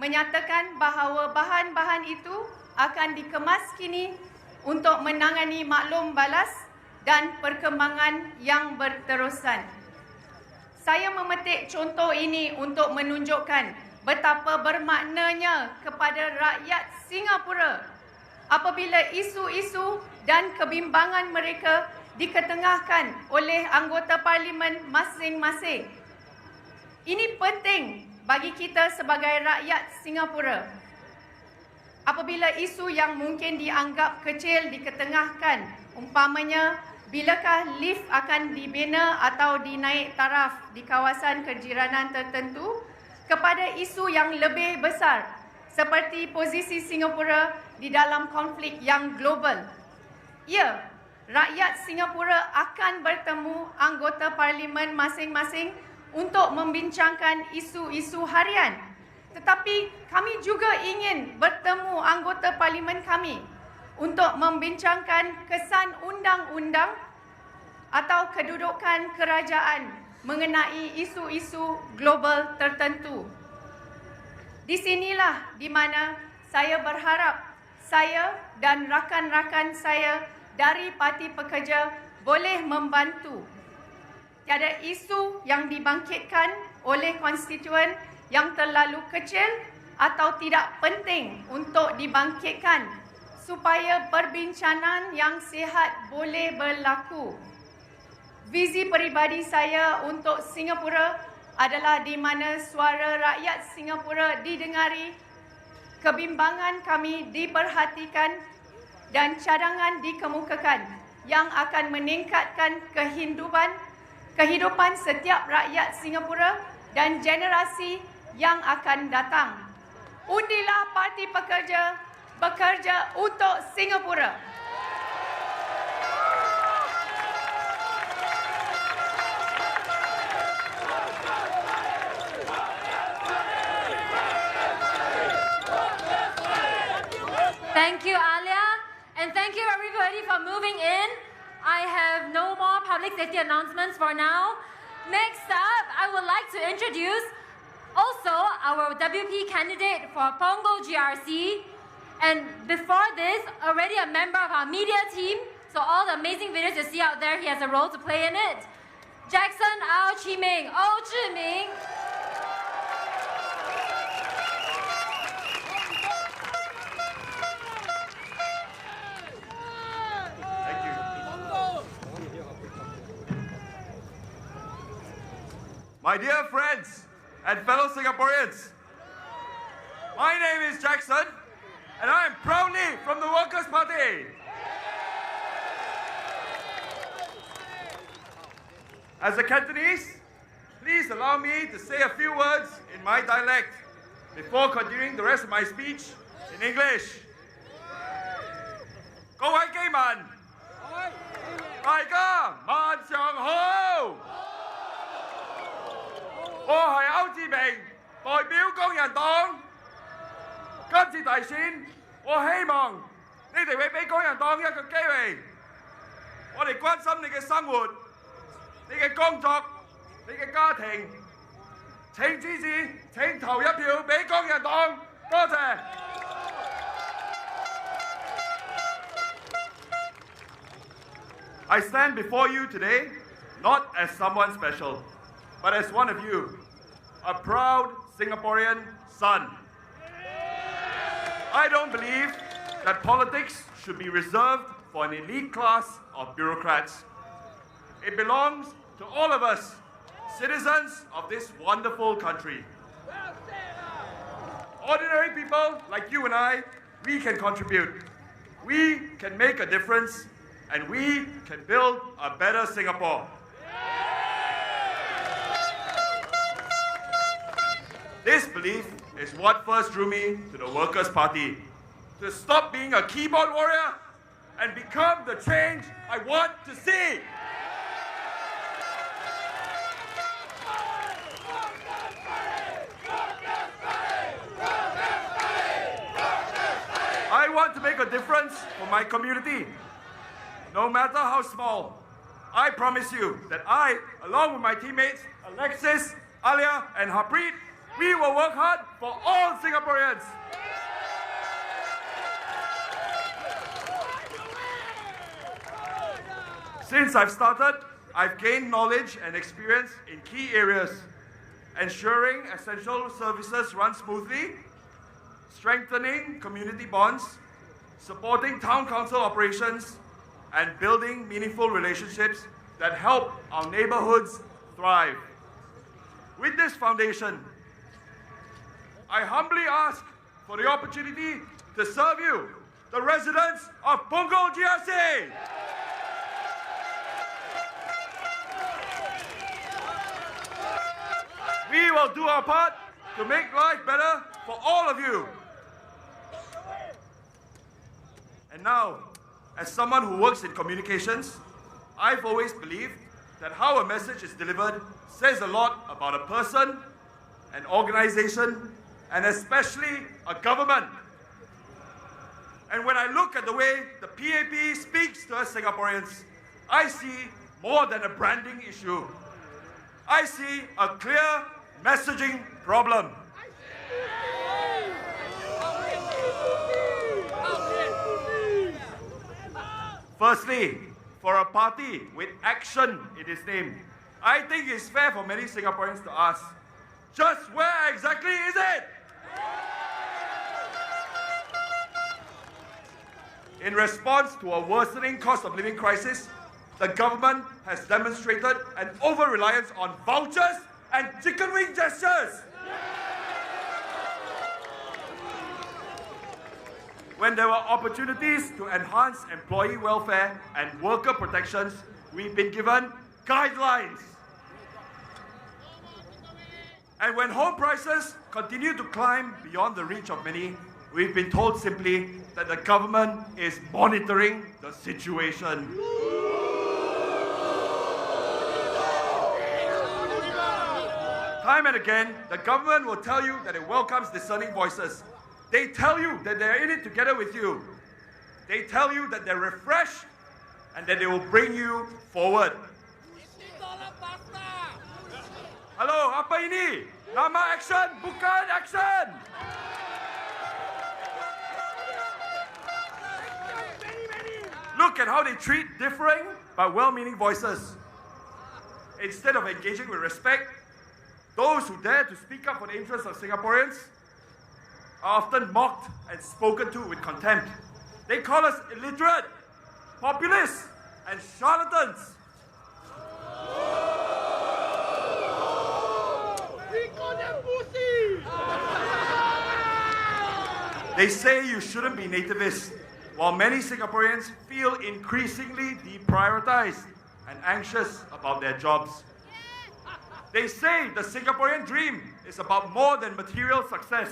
menyatakan bahawa bahan-bahan itu akan dikemas kini untuk menangani maklum balas dan perkembangan yang berterusan. Saya memetik contoh ini untuk menunjukkan betapa bermaknanya kepada rakyat Singapura apabila isu-isu dan kebimbangan mereka diketengahkan oleh anggota parlimen masing-masing. Ini penting bagi kita sebagai rakyat Singapura. Apabila isu yang mungkin dianggap kecil diketengahkan, umpamanya bilakah lift akan dibina atau dinaik taraf di kawasan kejiranan tertentu, kepada isu yang lebih besar seperti posisi Singapura di dalam konflik yang global. Ya, rakyat Singapura akan bertemu anggota parlimen masing-masing untuk membincangkan isu-isu harian. Tetapi kami juga ingin bertemu anggota parlimen kami untuk membincangkan kesan undang-undang atau kedudukan kerajaan mengenai isu-isu global tertentu. Di sinilah di mana saya berharap saya dan rakan-rakan saya dari Parti Pekerja boleh membantu. Tiada isu yang dibangkitkan oleh konstituen yang terlalu kecil atau tidak penting untuk dibangkitkan supaya perbincangan yang sihat boleh berlaku. Visi peribadi saya untuk Singapura adalah di mana suara rakyat Singapura didengari, kebimbangan kami diperhatikan dan cadangan dikemukakan yang akan meningkatkan kehidupan setiap rakyat Singapura dan generasi yang akan datang. Undilah Parti Pekerja bekerja untuk Singapura. Thank you, Alia, and thank you everybody for moving in. I have no more public safety announcements for now. Next up, I would like to introduce also our WP candidate for Punggol GRC. And before this, already a member of our media team. So all the amazing videos you see out there, he has a role to play in it. Jackson Ao Chi Ming, O Zhi Ming. My dear friends and fellow Singaporeans, my name is Jackson and I am proudly from the Workers' Party. As a Cantonese, please allow me to say a few words in my dialect before continuing the rest of my speech in English. 各位基民，大家晚上好。我係歐志明，代表工人黨。今次大選，我希望你哋會俾工人黨一個機會。我哋關心你嘅生活、你嘅工作、你嘅家庭。請支持，請投一票俾工人黨。多謝。I stand before you today not as someone special, but as one of you, a proud Singaporean son. I don't believe that politics should be reserved for an elite class of bureaucrats. It belongs to all of us, citizens of this wonderful country. Ordinary people like you and I, we can contribute. We can make a difference, and we can build a better Singapore. This belief is what first drew me to the Workers' Party, to stop being a keyboard warrior and become the change I want to see. I want to make a difference for my community, no matter how small. I promise you that I, along with my teammates Alexis, Alia and Harpreet, we will work hard for all Singaporeans. Since I've started, I've gained knowledge and experience in key areas, ensuring essential services run smoothly, strengthening community bonds, supporting town council operations, and building meaningful relationships that help our neighborhoods thrive. With this foundation, I humbly ask for the opportunity to serve you, the residents of Punggol GRC. We will do our part to make life better for all of you. And now, as someone who works in communications, I've always believed that how a message is delivered says a lot about a person, an organization, and especially a government. And when I look at the way the PAP speaks to us Singaporeans, I see more than a branding issue. I see a clear messaging problem. Firstly, for a party with action in its name, I think it's fair for many Singaporeans to ask, just where exactly is it? In response to a worsening cost of living crisis, the government has demonstrated an over-reliance on vouchers and chicken wing gestures. When there were opportunities to enhance employee welfare and worker protections, we've been given guidelines. And when home prices continue to climb beyond the reach of many, we've been told simply that the government is monitoring the situation. Time and again, the government will tell you that it welcomes discerning voices. They tell you that they're in it together with you. They tell you that they're refreshed and that they will bring you forward. Halo, apa ini? Nama action, bukan action! Look at how they treat differing but well-meaning voices. Instead of engaging with respect, those who dare to speak up for the interests of Singaporeans are often mocked and spoken to with contempt. They call us illiterate, populists, and charlatans. We call them pussy! They say you shouldn't be nativist, while many Singaporeans feel increasingly deprioritized and anxious about their jobs. They say the Singaporean dream is about more than material success,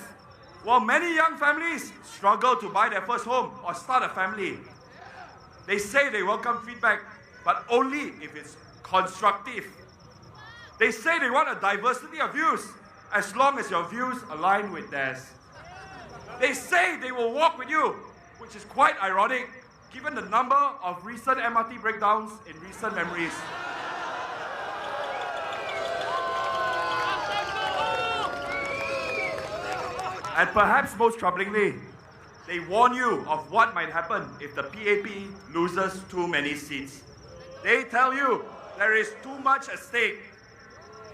while many young families struggle to buy their first home or start a family. They say they welcome feedback, but only if it's constructive. They say they want a diversity of views, as long as your views align with theirs. They say they will walk with you, which is quite ironic given the number of recent MRT breakdowns in recent memories. And perhaps most troublingly, they warn you of what might happen if the PAP loses too many seats. They tell you there is too much at stake.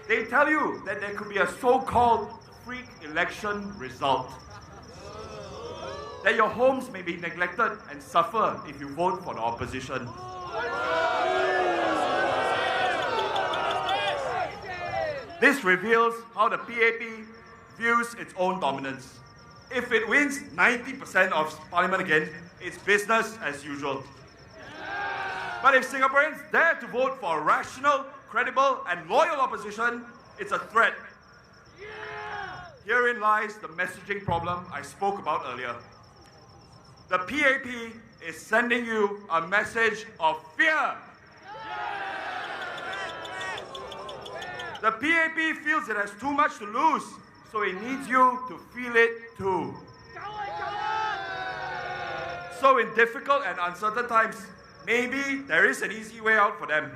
They tell you that there could be a so-called freak election result. That your homes may be neglected and suffer if you vote for the opposition. This reveals how the PAP views its own dominance. If it wins 90% of parliament again, it's business as usual. But if Singaporeans dare to vote for a rational, credible, and loyal opposition, it's a threat. Herein lies the messaging problem I spoke about earlier. The PAP is sending you a message of fear. The PAP feels it has too much to lose, so it needs you to feel it too. So in difficult and uncertain times, maybe there is an easy way out for them.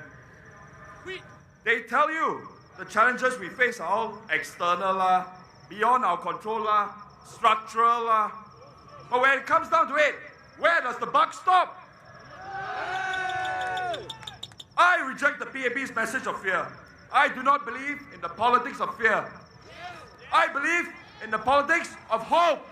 They tell you the challenges we face are all external, beyond our control, structural. But when it comes down to it, where does the buck stop? I reject the PAP's message of fear. I do not believe in the politics of fear. I believe in the politics of hope.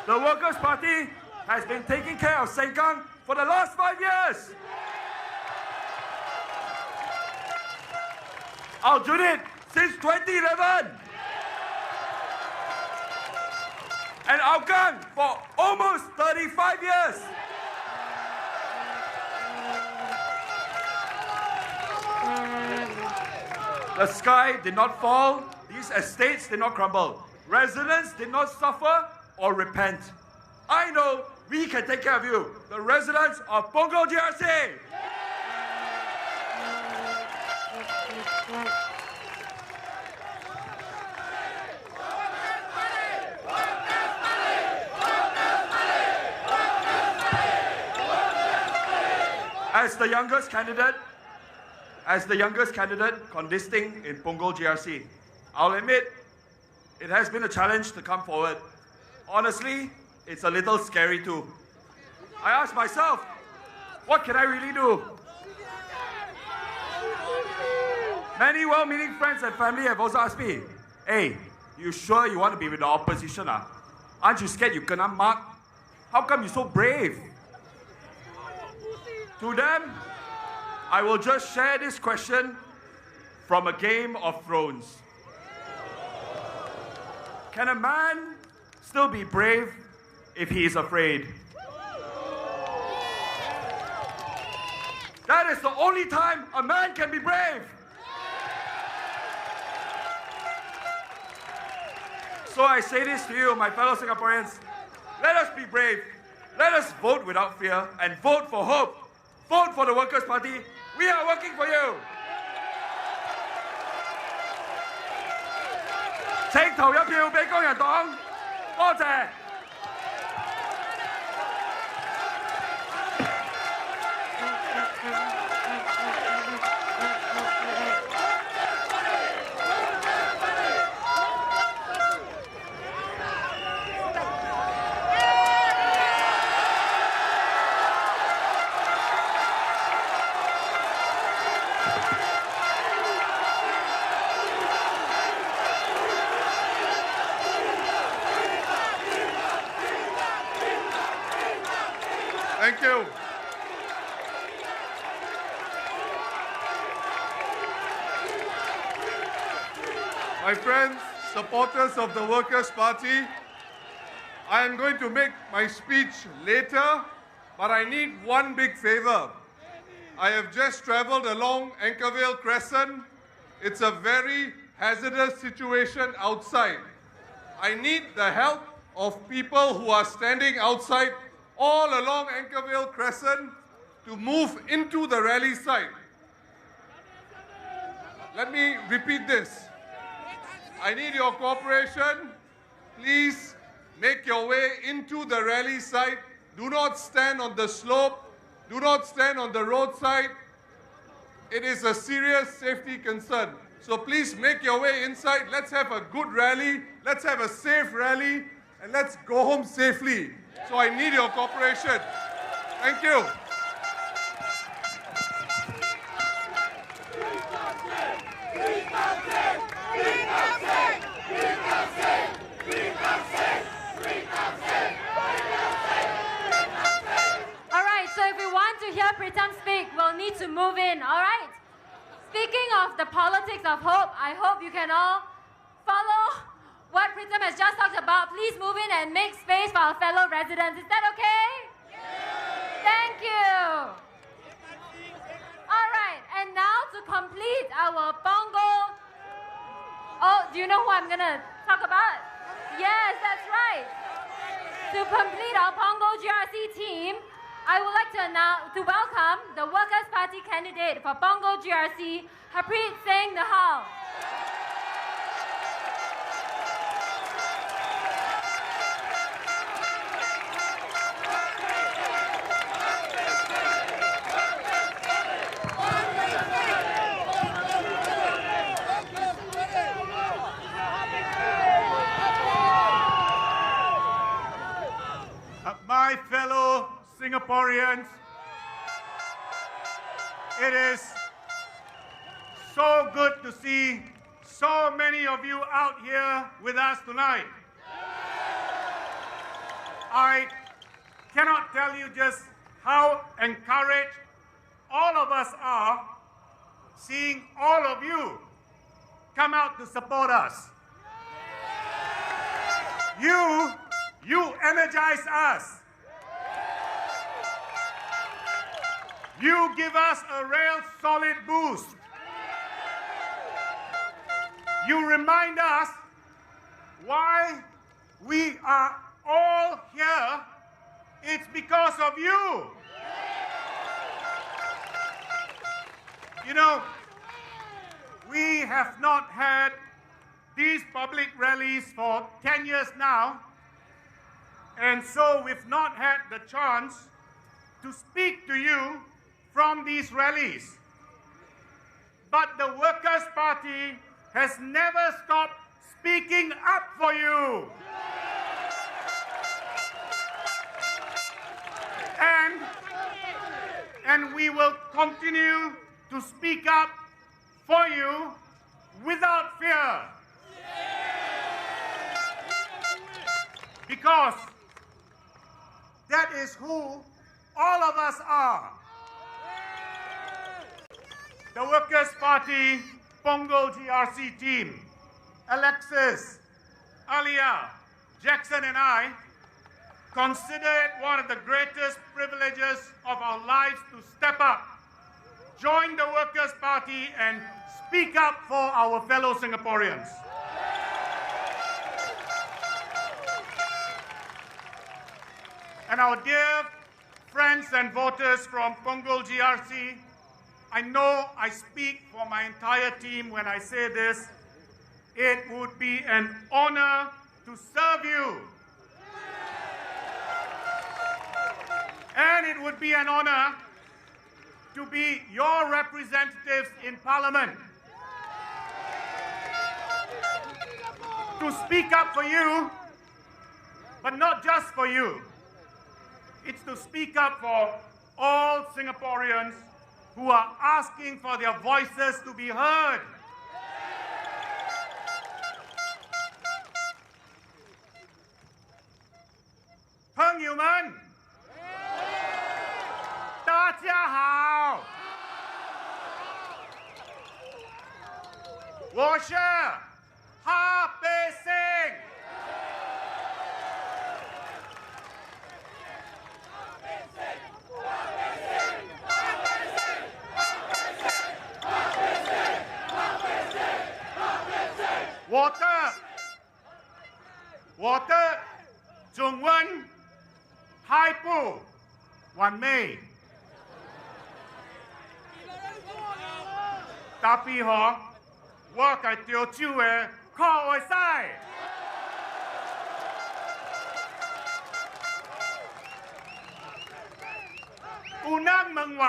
The Workers' Party has been taking care of Sengkang for the last 5 years. Aljunied since 2011. And Hougang for almost 35 years. The sky did not fall, these estates did not crumble, residents did not suffer or repent. I know we can take care of you, the residents of Punggol GRC. As the youngest candidate contesting in Punggol GRC, I'll admit it has been a challenge to come forward. Honestly, it's a little scary too. I ask myself, what can I really do? Many well-meaning friends and family have also asked me, hey, you sure you want to be with the opposition? Aren't you scared you kena mark? How come you're so brave? To them, I will just share this question from a Game of Thrones. Can a man still be brave if he is afraid? That is the only time a man can be brave. So I say this to you, my fellow Singaporeans, let us be brave. Let us vote without fear and vote for hope. Vote for the Workers' Party. We are working for you. 請投一票俾工人黨，多謝。Thank you. My friends, supporters of the Workers' Party, I am going to make my speech later, but I need one big favor. I have just traveled along Anchorvale Crescent. It's a very hazardous situation outside. I need the help of people who are standing outside all along Anchorvale Crescent to move into the rally site. Let me repeat this. I need your cooperation. Please make your way into the rally site. Do not stand on the slope. Do not stand on the roadside. It is a serious safety concern. So please make your way inside. Let's have a good rally. Let's have a safe rally. And let's go home safely. So I need your cooperation. Thank you. All right, so if we want to hear Pritam speak, we'll need to move in, all right? Speaking of the politics of hope, I hope you can all follow what Pritam has just talked about. Please move in and make space for our fellow residents. Is that okay? Thank you. All right, and now to complete our Pongo. Oh, do you know who I'm going to talk about? Yes, that's right. To complete our Pongo GRC team, I would like to welcome the Workers' Party candidate for Pongo GRC, Harpreet Singh Nahal. My fellow Singaporeans, it is so good to see so many of you out here with us tonight. I cannot tell you just how encouraged all of us are seeing all of you come out to support us. You energize us. You give us a real solid boost. You remind us why we are all here. It's because of you. You know, we have not had these public rallies for 10 years now, and so we've not had the chance to speak to you from these rallies. But the Workers' Party has never stopped speaking up for you. And we will continue to speak up for you without fear. Because that is who all of us are. The Workers' Party Pongo GRC team, Alexis, Alia, Jackson and I consider it one of the greatest privileges of our lives to step up, join the Workers' Party and speak up for our fellow Singaporeans. And our dear friends and voters from Pongo GRC, I know I speak for my entire team when I say this. it would be an honor to serve you. And it would be an honor to be your representatives in Parliament. To speak up for you, but not just for you. It's to speak up for all Singaporeans who are asking for their voices to be heard. Pengyuman, 大家好，我是哈贝星。我的中文还不完美， tapi 我嘅潮州嘅可會使。有人問我，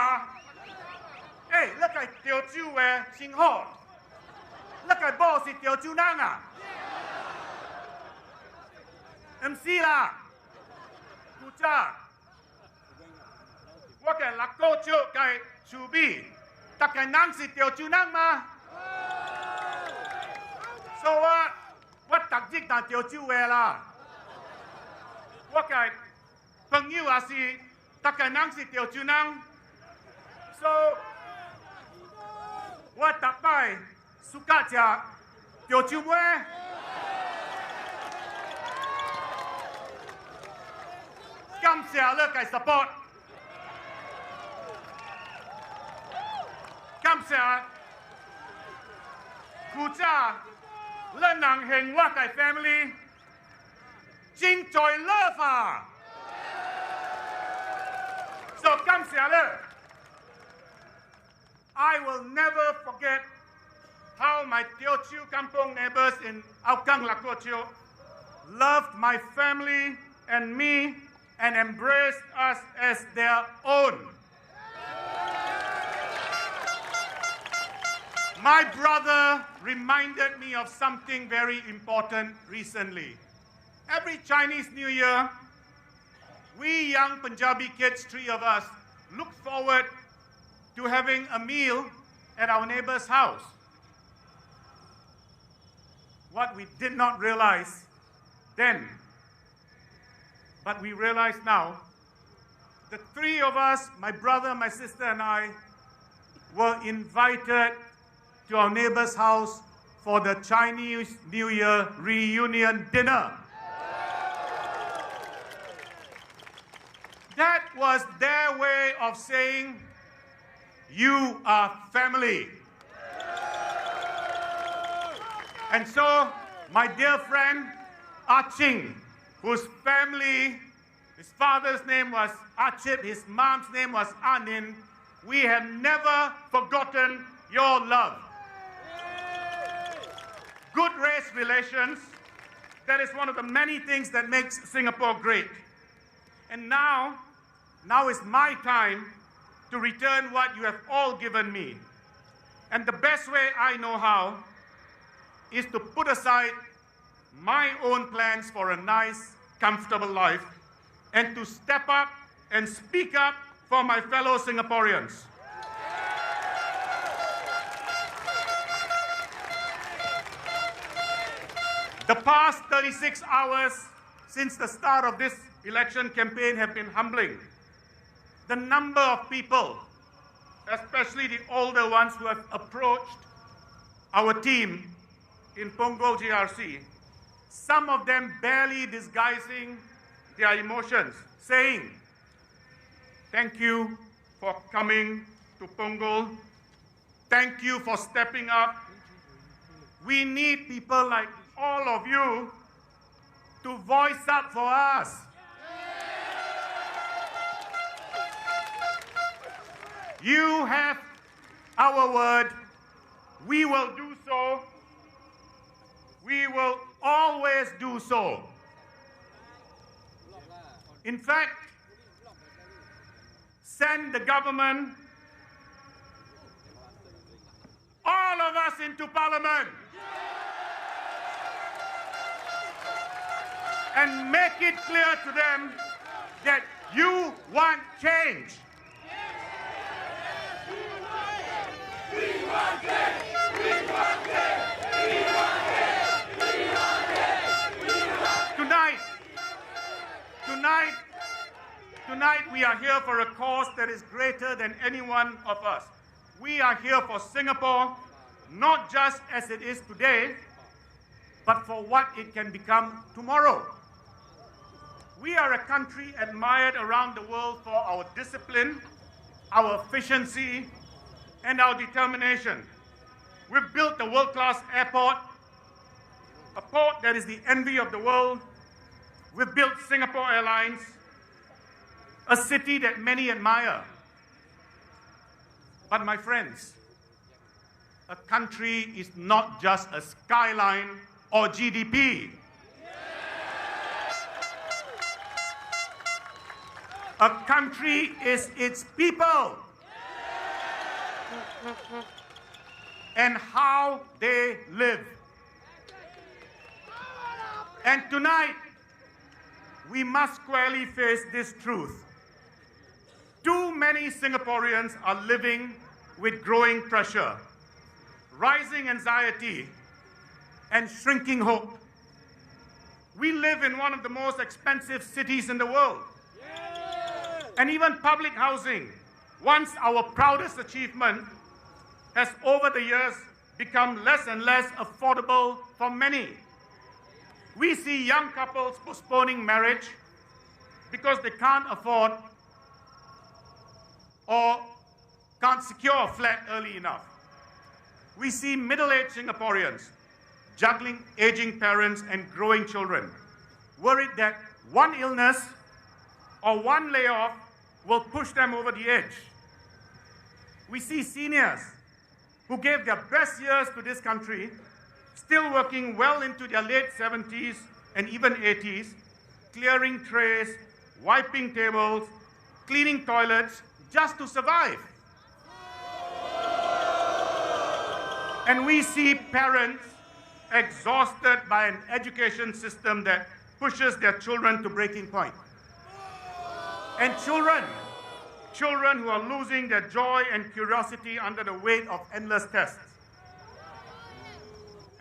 你個潮州嘅真好，你個某是潮州人啊？唔是啦，古仔，我嘅六個州嘅厝邊，大家人是潮州人嗎？所以我特意打潮州話啦。我嘅朋友也是大家人是潮州人，所以我特別suka食潮州話。感謝你嘅 support， 感謝古仔，你能幸我嘅 family 正在樂化，所以感謝你。I will never forget how my Teochew Kampong neighbors in Hougang Lakocho loved my family and me and embraced us as their own. My brother reminded me of something very important recently. Every Chinese New Year, we young Punjabi kids, 3 of us, look forward to having a meal at our neighbor's house. What we did not realize then, but we realize now, the 3 of us, my brother, my sister, and I, were invited to our neighbor's house for the Chinese New Year reunion dinner. That was their way of saying, you are family. And so, my dear friend, Aching, whose family, his father's name was Achip, his mom's name was Anin, we have never forgotten your love. Good race relations, that is one of the many things that makes Singapore great. And now is my time to return what you have all given me. And the best way I know how is to put aside my own plans for a nice, comfortable life and to step up and speak up for my fellow Singaporeans. The past 36 hours since the start of this election campaign have been humbling. The number of people, especially the older ones who have approached our team in Punggol GRC, some of them barely disguising their emotions, saying, thank you for coming to Punggol. Thank you for stepping up. We need people like all of you to voice up for us. You have our word. We will do so. We will always do so. In fact, send the government, all of us into parliament, and make it clear to them that you want change. Tonight we are here for a cause that is greater than any one of us. We are here for Singapore, not just as it is today, but for what it can become tomorrow. We are a country admired around the world for our discipline, our efficiency, and our determination. We've built a world-class airport, a port that is the envy of the world. We've built Singapore Airlines, a city that many admire. But my friends, a country is not just a skyline or GDP. A country is its people and how they live. And tonight, we must squarely face this truth. Too many Singaporeans are living with growing pressure, rising anxiety, and shrinking hope. We live in one of the most expensive cities in the world. And even public housing, once our proudest achievement, has over the years become less and less affordable for many. We see young couples postponing marriage because they can't afford or can't secure a flat early enough. We see middle-aged Singaporeans juggling aging parents and growing children, worried that one illness or one layoff will push them over the edge. We see seniors who gave their best years to this country still working well into their late 70s and even 80s, clearing trays, wiping tables, cleaning toilets, just to survive. And we see parents exhausted by an education system that pushes their children to breaking point. And children who are losing their joy and curiosity under the weight of endless tests.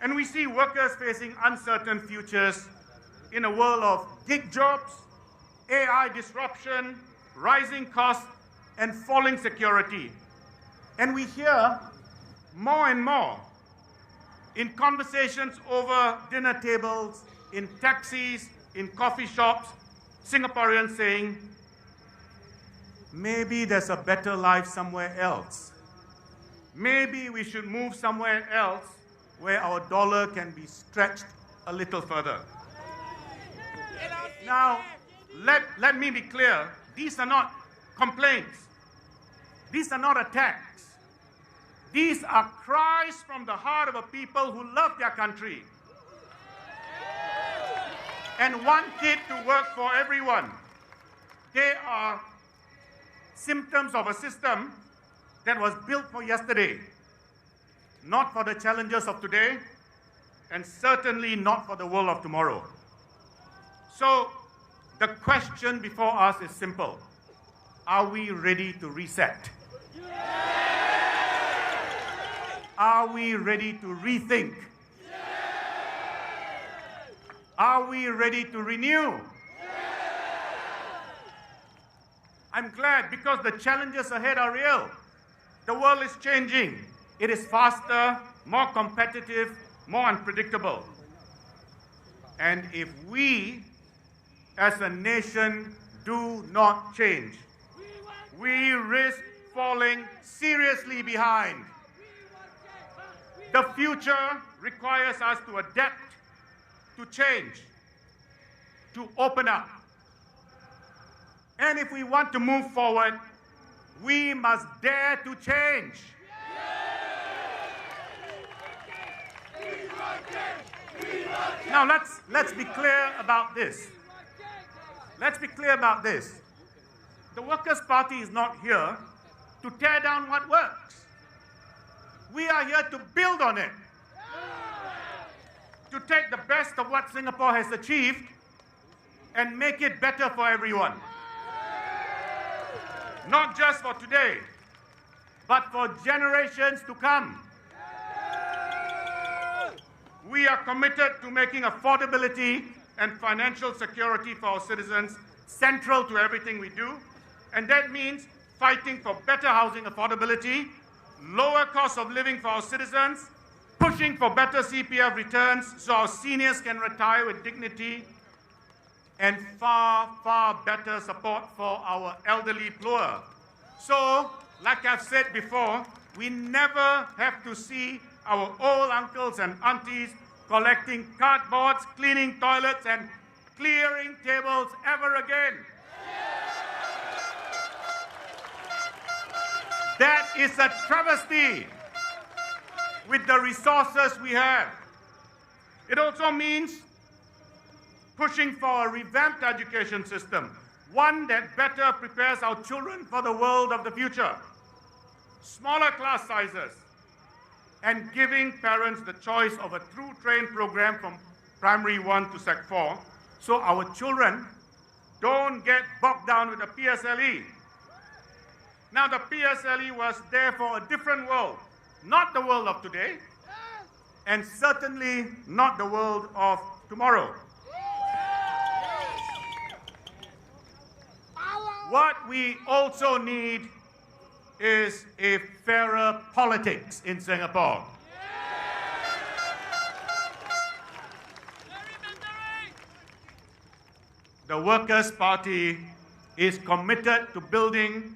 And we see workers facing uncertain futures in a world of gig jobs, AI disruption, rising costs, and falling security. And we hear more and more in conversations over dinner tables, in taxis, in coffee shops, Singaporeans saying, maybe there's a better life somewhere else. Maybe we should move somewhere else where our dollar can be stretched a little further. Now, let me be clear. These are not complaints. These are not attacks. These are cries from the heart of a people who love their country and want it to work for everyone. They are symptoms of a system that was built for yesterday, not for the challenges of today, and certainly not for the world of tomorrow. So, the question before us is simple. Are we ready to reset? Are we ready to rethink? Are we ready to renew? I'm glad because the challenges ahead are real. The world is changing. It is faster, more competitive, more unpredictable. And if we, as a nation, do not change, we risk falling seriously behind. The future requires us to adapt, to change, to open up. And if we want to move forward, we must dare to change. Now let's be clear about this. Let's be clear about this. The Workers' Party is not here to tear down what works. We are here to build on it. To take the best of what Singapore has achieved and make it better for everyone. Not just for today, but for generations to come. We are committed to making affordability and financial security for our citizens central to everything we do, and that means fighting for better housing affordability, lower cost of living for our citizens, pushing for better CPF returns so our seniors can retire with dignity, and far, far better support for our elderly poor. So, like I've said before, we never have to see our old uncles and aunties collecting cardboards, cleaning toilets, and clearing tables ever again. That is a travesty with the resources we have. It also means pushing for a revamped education system, one that better prepares our children for the world of the future. Smaller class sizes, and giving parents the choice of a through train program from primary 1 to Sec 4, so our children don't get bogged down with the PSLE. Now, the PSLE was there for a different world, not the world of today, and certainly not the world of tomorrow. What we also need is a fairer politics in Singapore. The Workers' Party is committed to building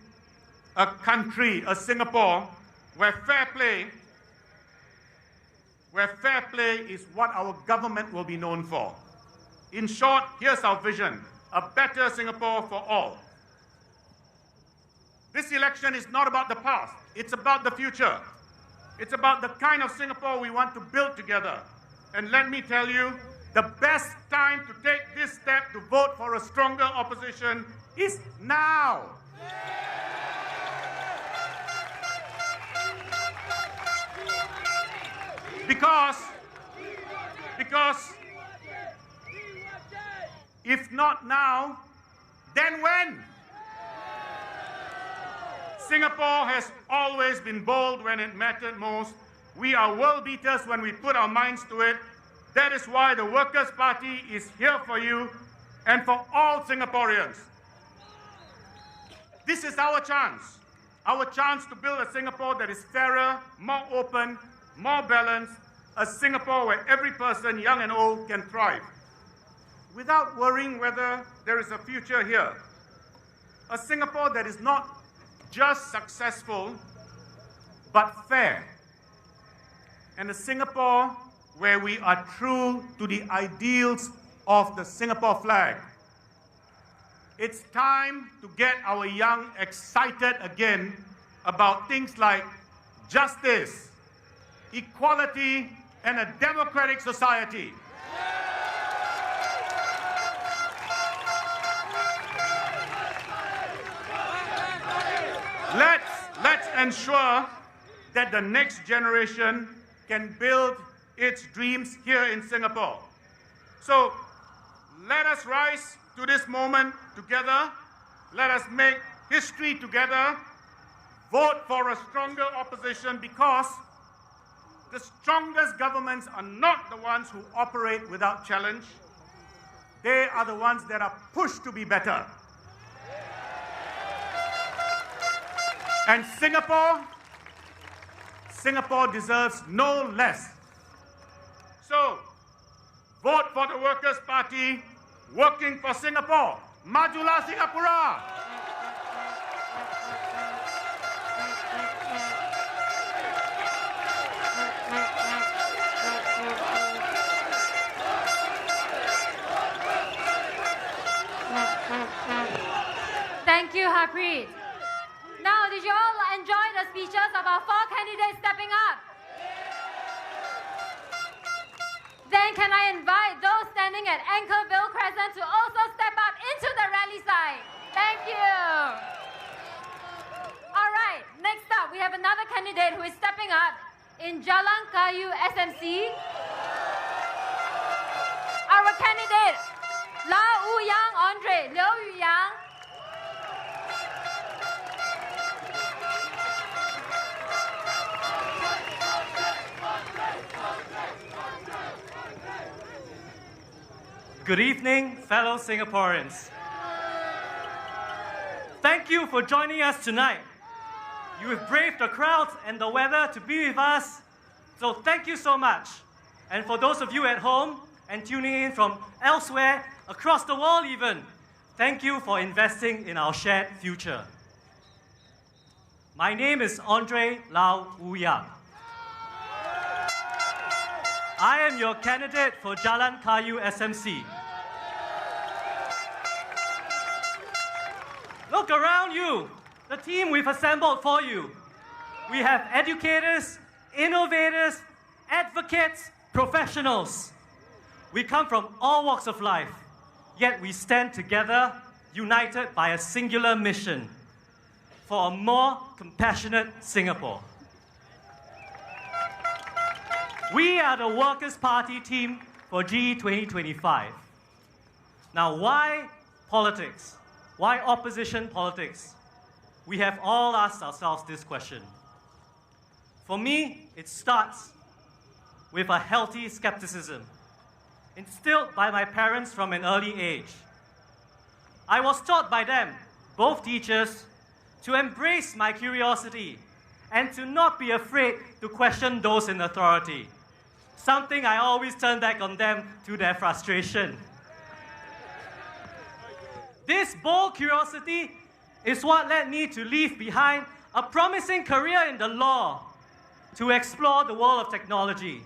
a country, a Singapore, where fair play is what our government will be known for. In short, here's our vision: a better Singapore for all. This election is not about the past, it's about the future. It's about the kind of Singapore we want to build together. And let me tell you, the best time to take this step to vote for a stronger opposition is now. Because if not now, then when? Singapore has always been bold when it mattered most. We are world beaters when we put our minds to it. That is why the Workers' Party is here for you and for all Singaporeans. This is our chance to build a Singapore that is fairer, more open, more balanced, a Singapore where every person, young and old, can thrive, without worrying whether there is a future here. A Singapore that is not just successful, but fair. And a Singapore where we are true to the ideals of the Singapore flag. It's time to get our young excited again about things like justice, equality, and a democratic society. Let's ensure that the next generation can build its dreams here in Singapore. So let us rise to this moment together. Let us make history together. Vote for a stronger opposition, because the strongest governments are not the ones who operate without challenge. They are the ones that are pushed to be better. And Singapore deserves no less. So, vote for the Workers' Party, working for Singapore. Majulah Singapura! Thank you, Harpreet. Now, did you all enjoy the speeches of our 4 candidates stepping up? Then can I invite those standing at Anchorvale Crescent to also step up into the rally side? Thank you. All right, next up, we have another candidate who is stepping up in Jalan Kayu SMC. Our candidate, La Wu Yang Andre, Liu Yu Yang. Good evening, fellow Singaporeans. Thank you for joining us tonight. You have braved the crowds and the weather to be with us, so thank you so much. And for those of you at home and tuning in from elsewhere, across the world even, thank you for investing in our shared future. My name is Andre Lau Wu Yang. I am your candidate for Jalan Kayu SMC. Look around you, the team we've assembled for you. We have educators, innovators, advocates, professionals. We come from all walks of life, yet we stand together, united by a singular mission for a more compassionate Singapore. We are the Workers' Party team for GE 2025. Now, why politics? Why opposition politics? We have all asked ourselves this question. For me, it starts with a healthy skepticism, instilled by my parents from an early age. I was taught by them, both teachers, to embrace my curiosity and to not be afraid to question those in authority, something I always turn back on them to their frustration. This bold curiosity is what led me to leave behind a promising career in the law to explore the world of technology.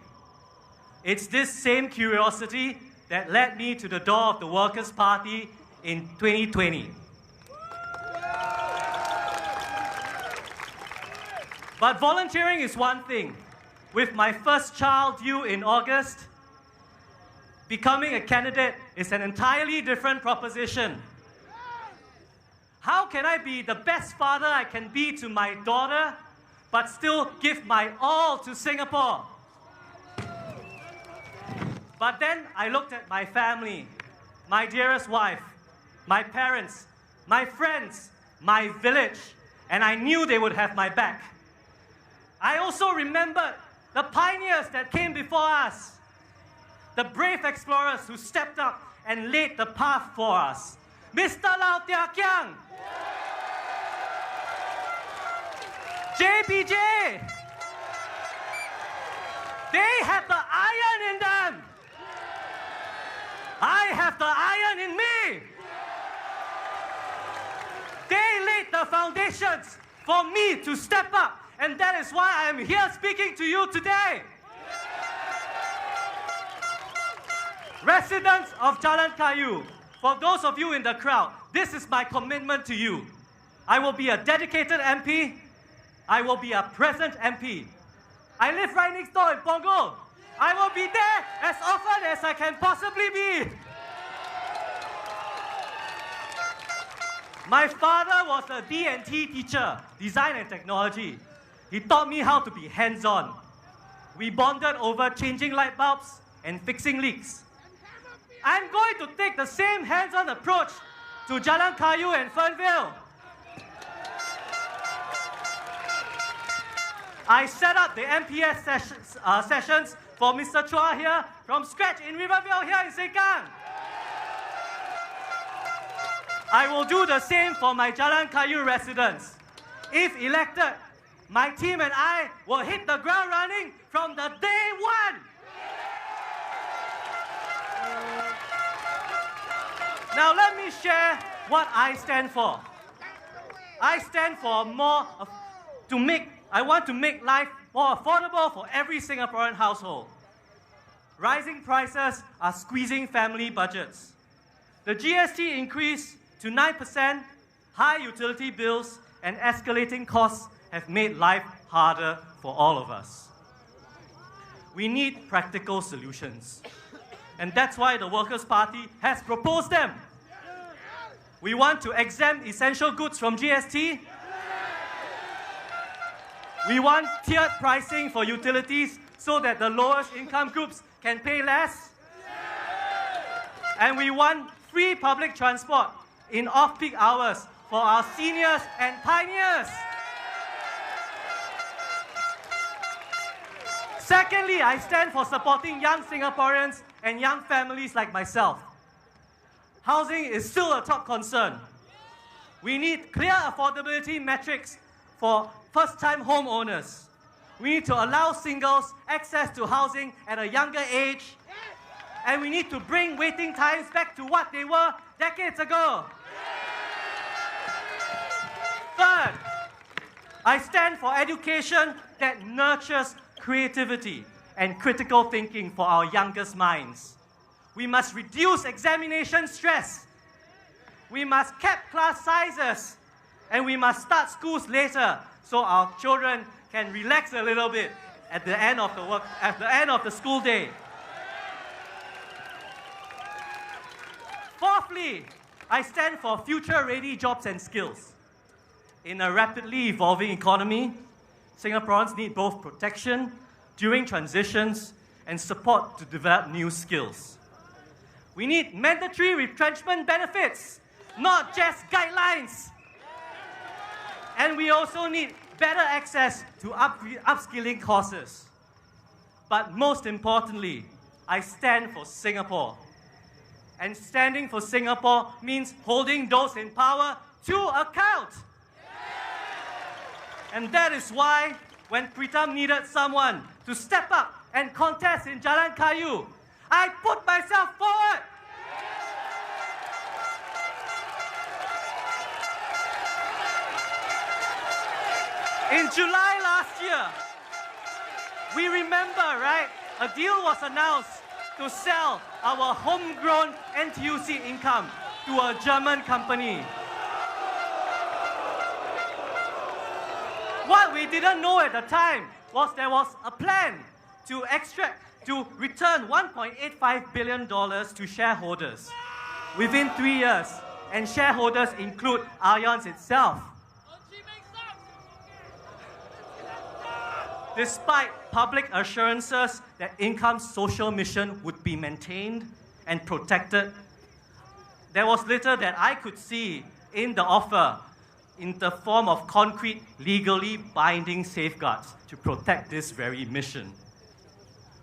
It's this same curiosity that led me to the door of the Workers' Party in 2020. But volunteering is one thing. With my first child due in August, becoming a candidate is an entirely different proposition. How can I be the best father I can be to my daughter, but still give my all to Singapore? But then I looked at my family, my dearest wife, my parents, my friends, my village, and I knew they would have my back. I also remembered the pioneers that came before us, the brave explorers who stepped up and laid the path for us. Mr. Lau Tia Kiang, JPJ, they have the iron in them. I have the iron in me. They laid the foundations for me to step up, and that is why I am here speaking to you today. Residents of Jalan Kayu, for those of you in the crowd, this is my commitment to you. I will be a dedicated MP. I will be a present MP. I live right next door in Punggol. I will be there as often as I can possibly be. My father was a D&T teacher, design and technology. He taught me how to be hands-on. We bonded over changing light bulbs and fixing leaks. I'm going to take the same hands-on approach to Jalan Kayu and Fernvale. I set up the MPS sessions for Mr. Chua here from scratch in Rivervale here in Sengkang. I will do the same for my Jalan Kayu residents. If elected, my team and I will hit the ground running from the day one. Now let me share what I stand for. I stand for I want to make life more affordable for every Singaporean household. Rising prices are squeezing family budgets. The GST increase to 9%, high utility bills, and escalating costs have made life harder for all of us. we need practical solutions. And that's why the Workers' Party has proposed them. We want to exempt essential goods from GST. We want tiered pricing for utilities so that the lowest income groups can pay less. And we want free public transport in off-peak hours for our seniors and pioneers. Secondly, I stand for supporting young Singaporeans and young families like myself. Housing is still a top concern. We need clear affordability metrics for first-time homeowners. We need to allow singles access to housing at a younger age. And we need to bring waiting times back to what they were decades ago. Third, I stand for education that nurtures creativity and critical thinking for our youngest minds. We must reduce examination stress. We must cap class sizes. And we must start schools later so our children can relax a little bit at the end of the school day. Fourthly, I stand for future-ready jobs and skills. In a rapidly evolving economy, Singaporeans need both protection during transitions and support to develop new skills. We need mandatory retrenchment benefits, not just guidelines. And we also need better access to upskilling courses. But most importantly, I stand for Singapore. And standing for Singapore means holding those in power to account. And that is why, when Pritam needed someone to step up and contest in Jalan Kayu, I put myself forward. In July last year, we remember, right? A deal was announced to sell our homegrown NTUC income to a German company. What we didn't know at the time was there was a plan to return $1.85 billion to shareholders within 3 years, and shareholders include Allianz itself. Despite public assurances that Income's social mission would be maintained and protected, there was little that I could see in the offer in the form of concrete, legally binding safeguards to protect this very mission.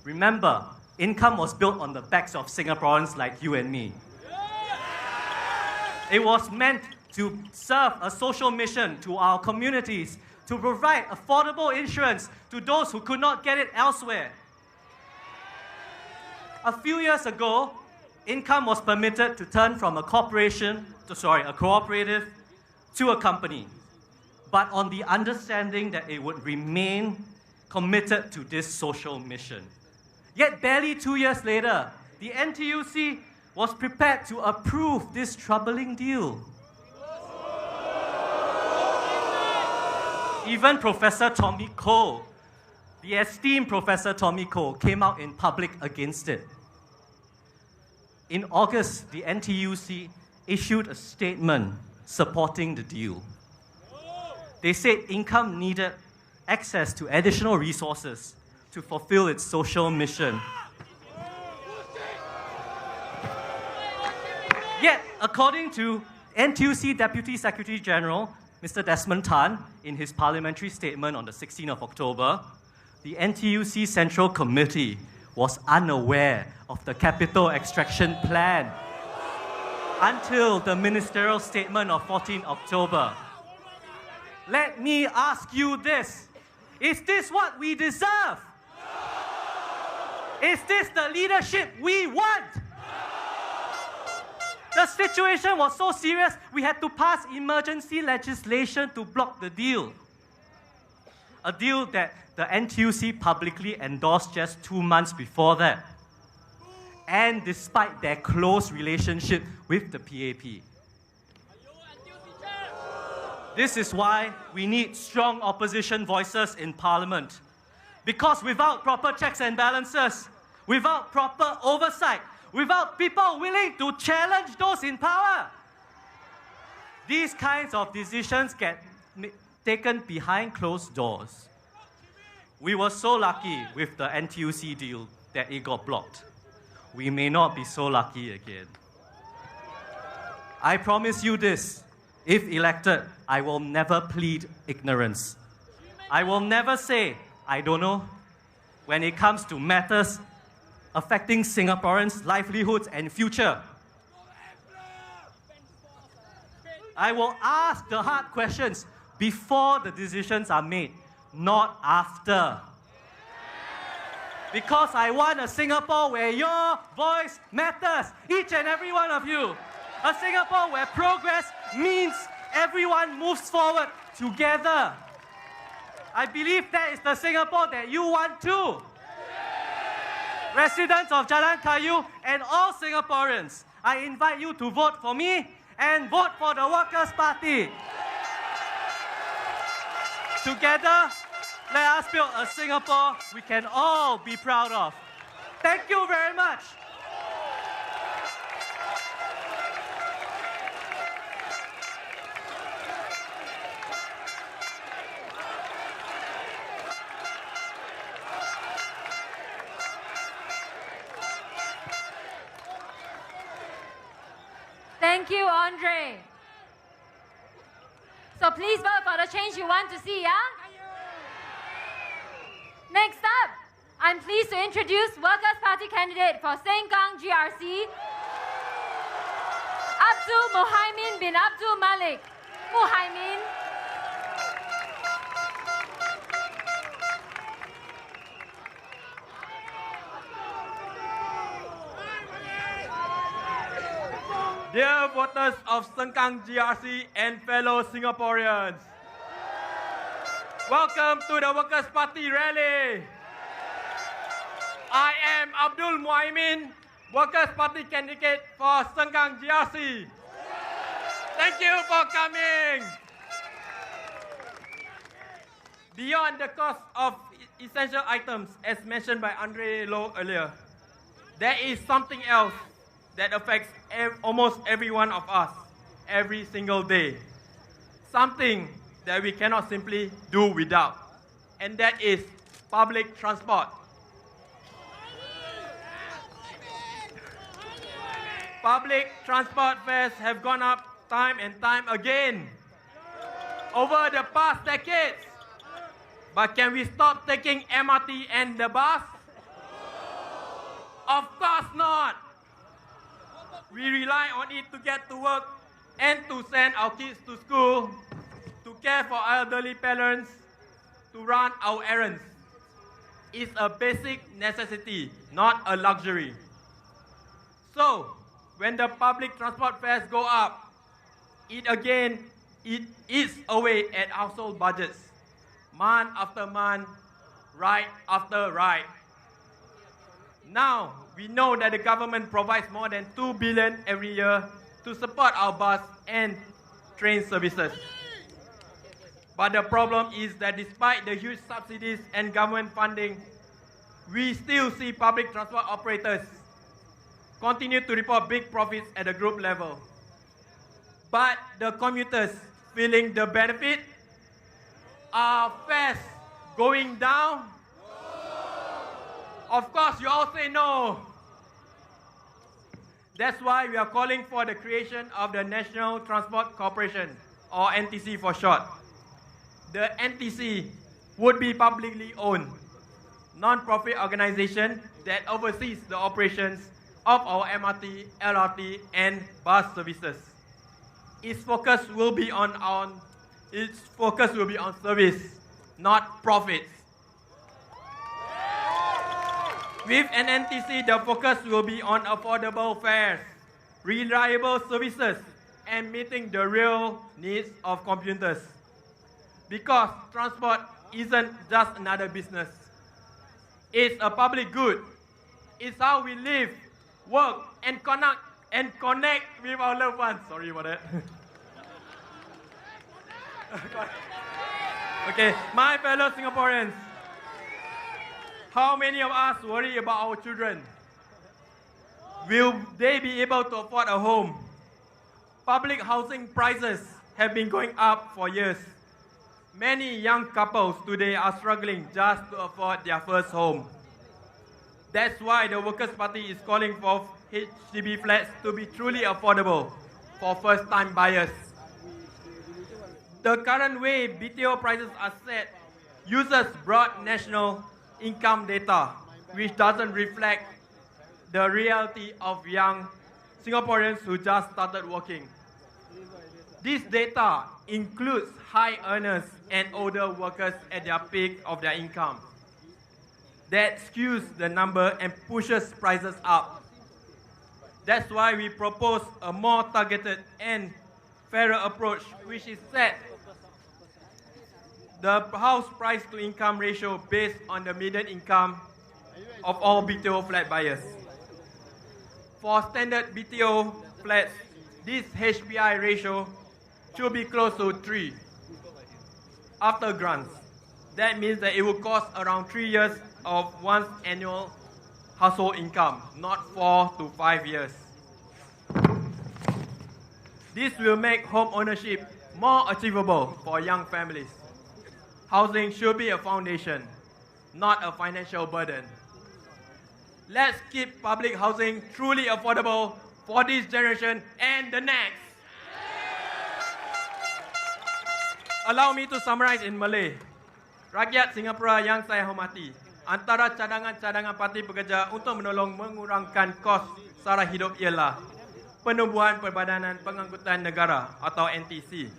Remember, Income was built on the backs of Singaporeans like you and me. It was meant to serve a social mission to our communities, to provide affordable insurance to those who could not get it elsewhere. A few years ago, Income was permitted to turn from a cooperative to a company, but on the understanding that it would remain committed to this social mission. Yet barely 2 years later, the NTUC was prepared to approve this troubling deal. Even Professor Tommy Koh, the esteemed Professor Tommy Koh, came out in public against it. In August, the NTUC issued a statement supporting the deal. They said Income needed access to additional resources to fulfill its social mission. Yet, according to NTUC Deputy Secretary General, Mr. Desmond Tan, in his parliamentary statement on the 16th of October, the NTUC Central Committee was unaware of the capital extraction plan until the ministerial statement of 14 October. Let me ask you this. Is this what we deserve? Is this the leadership we want? The situation was so serious, we had to pass emergency legislation to block the deal. A deal that the NTUC publicly endorsed just 2 months before that. And despite their close relationship with the PAP. This is why we need strong opposition voices in Parliament. Because without proper checks and balances, without proper oversight, without people willing to challenge those in power, these kinds of decisions get taken behind closed doors. We were so lucky with the NTUC deal that it got blocked. We may not be so lucky again. I promise you this, if elected, I will never plead ignorance. I will never say, I don't know, when it comes to matters affecting Singaporeans' livelihoods and future. I will ask the hard questions before the decisions are made, not after. Because I want a Singapore where your voice matters, each and every one of you. A Singapore where progress means everyone moves forward together. I believe that is the Singapore that you want too. Residents of Jalan Kayu and all Singaporeans, I invite you to vote for me and vote for the Workers' Party. Together, let us build a Singapore we can all be proud of. Thank you very much. Thank you, Andre. So please vote for the change you want to see, yeah? Next up, I'm pleased to introduce Workers' Party candidate for Sengkang GRC, Abdul Muhaimin bin Abdul Malik. Muhaimin. Dear voters of Sengkang GRC and fellow Singaporeans, welcome to the Workers' Party rally. I am Abdul Muhaimin, Workers' Party candidate for Sengkang GRC. Thank you for coming. Beyond the cost of essential items, as mentioned by Andre Loh earlier, there is something else that affects almost every one of us every single day. Something that we cannot simply do without, and that is public transport. Public transport fares have gone up time and time again over the past decades. But can we stop taking MRT and the bus? Of course not. We rely on it to get to work and to send our kids to school, to care for elderly parents, to run our errands. It's a basic necessity, not a luxury. So, when the public transport fares go up, it eats away at household budgets, month after month, ride after ride. Now, we know that the government provides more than 2 billion every year to support our bus and train services. But the problem is that despite the huge subsidies and government funding, we still see public transport operators continue to report big profits at the group level. But the commuters feeling the benefit are fares going down. Of course, you all say no. That's why we are calling for the creation of the National Transport Corporation, or NTC for short. The NTC would be publicly owned, non-profit organization that oversees the operations of our MRT, LRT, and bus services. Its focus will be on service, not profits. With an NTC, the focus will be on affordable fares, reliable services, and meeting the real needs of commuters. Because transport isn't just another business. It's a public good. It's how we live, work, and connect with our loved ones. Sorry about that. Okay, my fellow Singaporeans, How many of us worry about our children? Will they be able to afford a home? Public housing prices have been going up for years. Many young couples today are struggling just to afford their first home. That's why the Workers' Party is calling for HDB flats to be truly affordable for first-time buyers. The current way BTO prices are set uses broad national income data, which doesn't reflect the reality of young Singaporeans who just started working. This data includes high earners and older workers at their peak of their income. That skews the number and pushes prices up. That's why we propose a more targeted and fairer approach, which is set the house price to income ratio based on the median income of all BTO flat buyers. For standard BTO flats, this HPI ratio should be close to 3 after grants. That means that it will cost around 3 years of one's annual household income, not 4 to 5 years. This will make home ownership more achievable for young families. Housing should be a foundation, not a financial burden. Let's keep public housing truly affordable for this generation and the next. Allow me to summarize in Malay. Rakyat Singapura yang saya hormati, antara cadangan-cadangan Parti Pekerja untuk menolong mengurangkan kos sara hidup ialah Penubuhan Perbadanan Pengangkutan Negara atau NTC.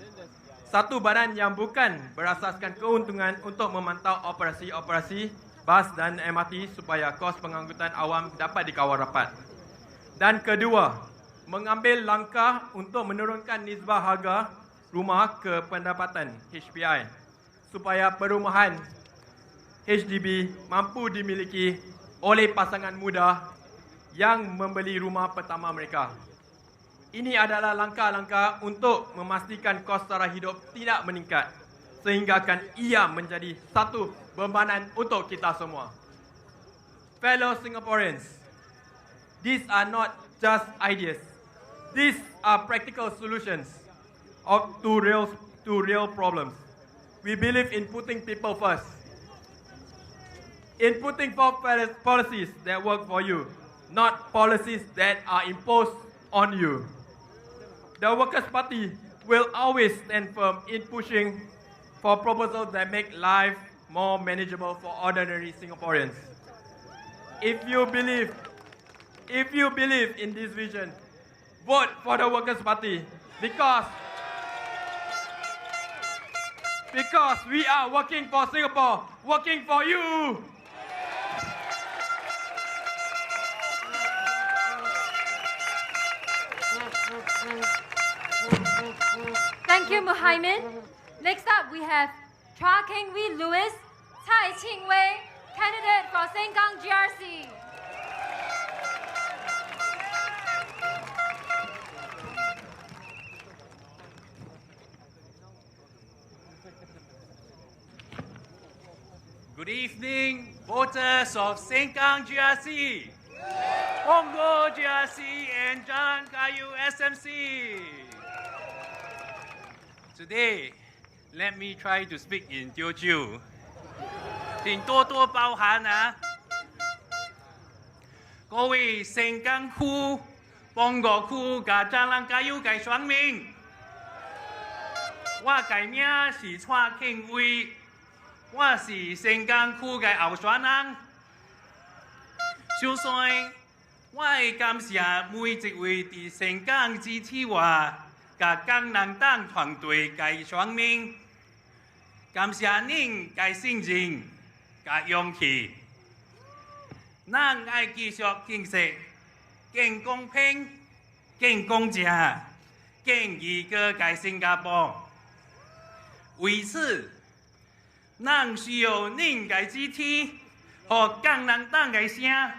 Satu badan yang bukan berasaskan keuntungan untuk memantau operasi-operasi bas dan MRT supaya kos pengangkutan awam dapat dikawal rapat. Dan kedua, mengambil langkah untuk menurunkan nisbah harga rumah ke pendapatan HPI supaya perumahan HDB mampu dimiliki oleh pasangan muda yang membeli rumah pertama mereka. Ini adalah langkah-langkah untuk memastikan kos sara hidup tidak meningkat sehingga ia menjadi satu bebanan untuk kita semua. Fellow Singaporeans, these are not just ideas. These are practical solutions to real problems. We believe in putting people first, in putting forth policies that work for you, not policies that are imposed on you. The Workers' Party will always stand firm in pushing for proposals that make life more manageable for ordinary Singaporeans. If you believe in this vision, vote for the Workers' Party because we are working for Singapore, working for you. Thank you, Muhaimin. Next up, we have Chua Keng Wee Louis, Tsai Ching Wei, candidate for Sengkang GRC. Good evening, voters of Sengkang GRC, Punggol GRC, and Jalan Kayu SMC. Today, let me try to speak in Teochew. 请多多包涵啊！各位Sengkang區、Punggol區嘅Jalan Kayu嘅選民，我嘅名是蔡慶威。 我是Sengkang區嘅候選人，首先，我會感謝每一位喺Sengkang支持我嘅工人黨團隊嘅選民，感謝您嘅信任、嘅勇氣。咱要繼續建設更公平、更公正、更義嘅嘅新加坡。為此， 咱需要您嘅支持和工人黨嘅聲，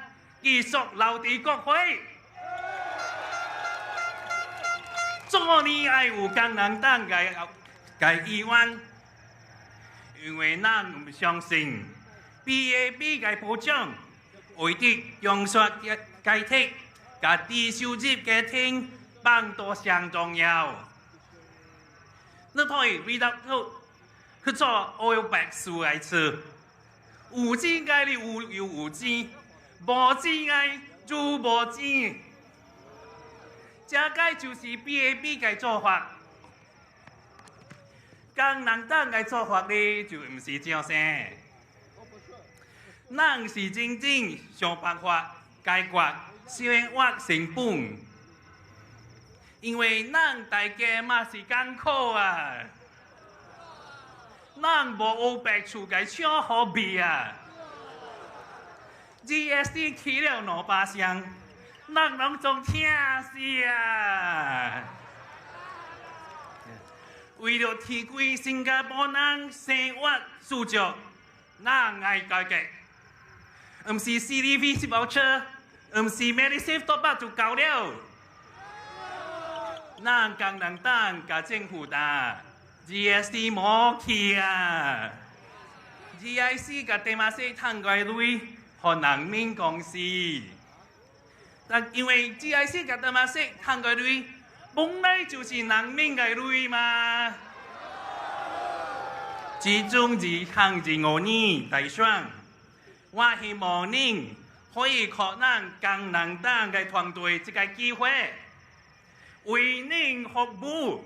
繼續留喺國會。做呢要有工人黨嘅意願，因為咱唔相信 PAP 嘅保障，為啲用術嘅解釋，甲低收入家庭幫助相重要。你可以為到去做歐白書來吃，有錢嘅你有錢，無錢嘅就無錢。這個就是 PAP 嘅做法。工人黨嘅做法呢，就唔是這樣生。咱是真正想辦法解決生活成本，因為咱大家嘛是艱苦啊，咱無歐白厝嘅搶好味啊 ，GST 起了2%，咱攏總聽死啊！為了提高新加坡人生活素質，咱愛改革。唔是 CDV voucher，唔是 Medisave top up 就夠了。咱工人黨甲政府打 GST 冇去啊 ，GIC 甲地馬西趁過類，互人民公司。但因為 GIC 甲地馬西趁過類。本來就是人民嘅類嘛，始終是抗戰5年大選，我希望您可以給咱工人黨嘅團隊一個機會，為您服務，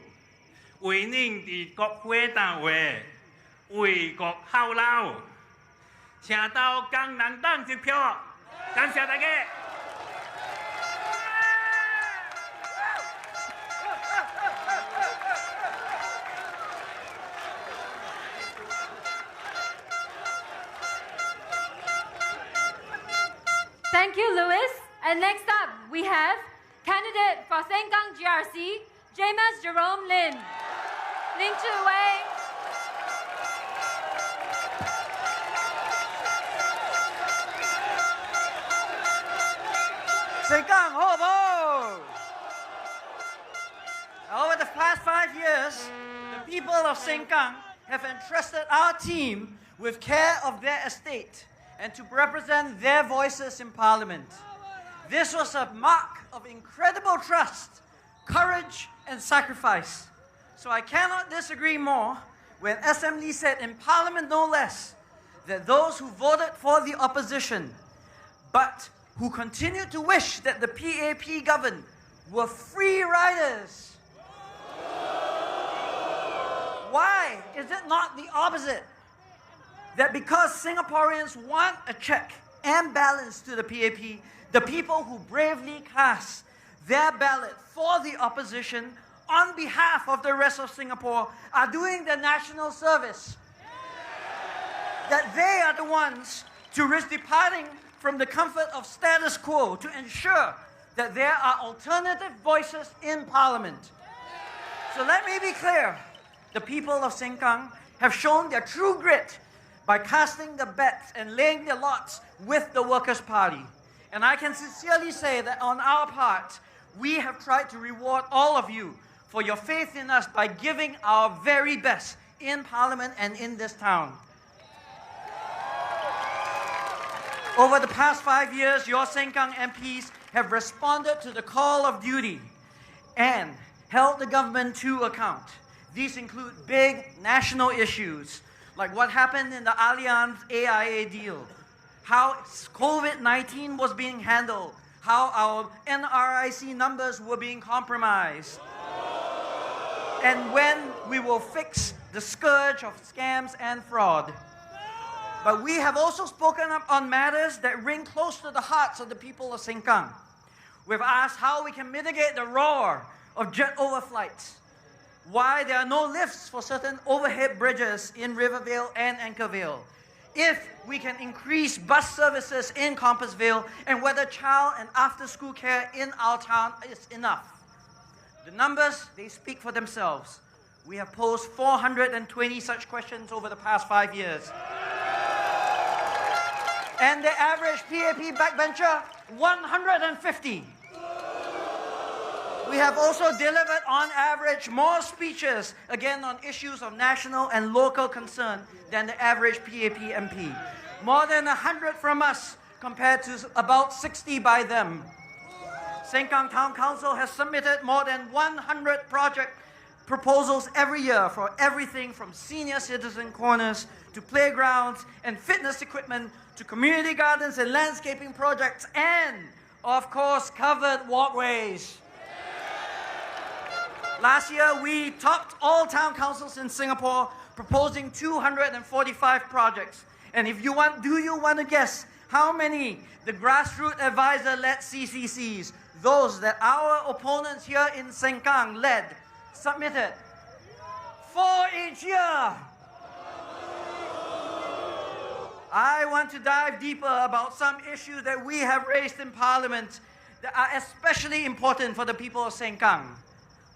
為您伫國會單位為國效勞，請到工人黨一票，感謝大家。Thank you, Louis. And next up, we have candidate for Sengkang GRC, Jamus Jerome Lim. Ling Chu Wei. Sengkang, ho! Over the past 5 years, the people of Sengkang have entrusted our team with care of their estate and to represent their voices in Parliament. This was a mark of incredible trust, courage, and sacrifice. So I cannot disagree more when SM Lee said in Parliament no less that those who voted for the opposition but who continue to wish that the PAP govern were free riders. Why is it not the opposite? That because Singaporeans want a check and balance to the PAP, the people who bravely cast their ballot for the opposition on behalf of the rest of Singapore are doing the national service. That they are the ones to risk departing from the comfort of status quo to ensure that there are alternative voices in Parliament. So let me be clear, the people of Sengkang have shown their true grit by casting the bets and laying their lots with the Workers' Party. And I can sincerely say that on our part, we have tried to reward all of you for your faith in us by giving our very best in Parliament and in this town. Over the past 5 years, your Sengkang MPs have responded to the call of duty and held the government to account. These include big national issues, like what happened in the Allianz AIA deal, how COVID-19 was being handled, how our NRIC numbers were being compromised, and when we will fix the scourge of scams and fraud. But we have also spoken up on matters that ring close to the hearts of the people of Sengkang. We've asked how we can mitigate the roar of jet overflights, why there are no lifts for certain overhead bridges in Rivervale and Anchorvale, if we can increase bus services in Compassvale, and whether child and after-school care in our town is enough. The numbers, they speak for themselves. We have posed 420 such questions over the past 5 years. And the average PAP backbencher, 150. We have also delivered on average more speeches, again on issues of national and local concern, than the average PAP MP. more than 100 from us compared to about 60 by them. Sengkang Town Council has submitted more than 100 project proposals every year for everything from senior citizen corners to playgrounds and fitness equipment to community gardens and landscaping projects and, of course, covered walkways. Last year, we topped all town councils in Singapore, proposing 245 projects. And if you want, do you want to guess how many the grassroots advisor-led CCCs, those that our opponents here in Sengkang led, submitted? 4 each year. I want to dive deeper about some issues that we have raised in Parliament that are especially important for the people of Sengkang.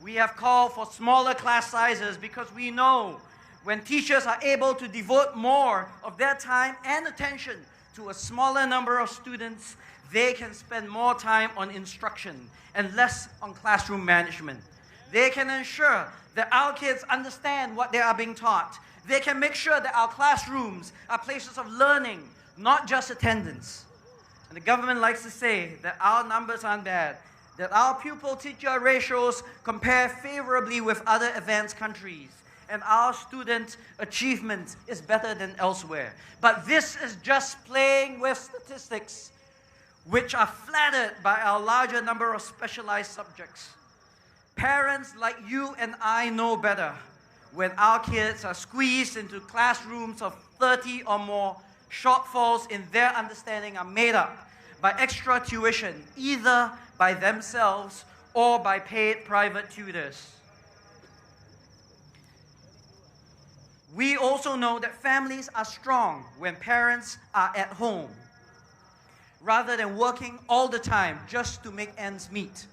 We have called for smaller class sizes because we know when teachers are able to devote more of their time and attention to a smaller number of students, they can spend more time on instruction and less on classroom management. They can ensure that our kids understand what they are being taught. They can make sure that our classrooms are places of learning, not just attendance. And the government likes to say that our numbers aren't bad, that our pupil-teacher ratios compare favorably with other advanced countries, and our student achievement is better than elsewhere. But this is just playing with statistics, which are flattered by our larger number of specialized subjects. Parents like you and I know better. When our kids are squeezed into classrooms of 30 or more, shortfalls in their understanding are made up by extra tuition, either by themselves or by paid private tutors. We also know that families are strong when parents are at home, rather than working all the time just to make ends meet.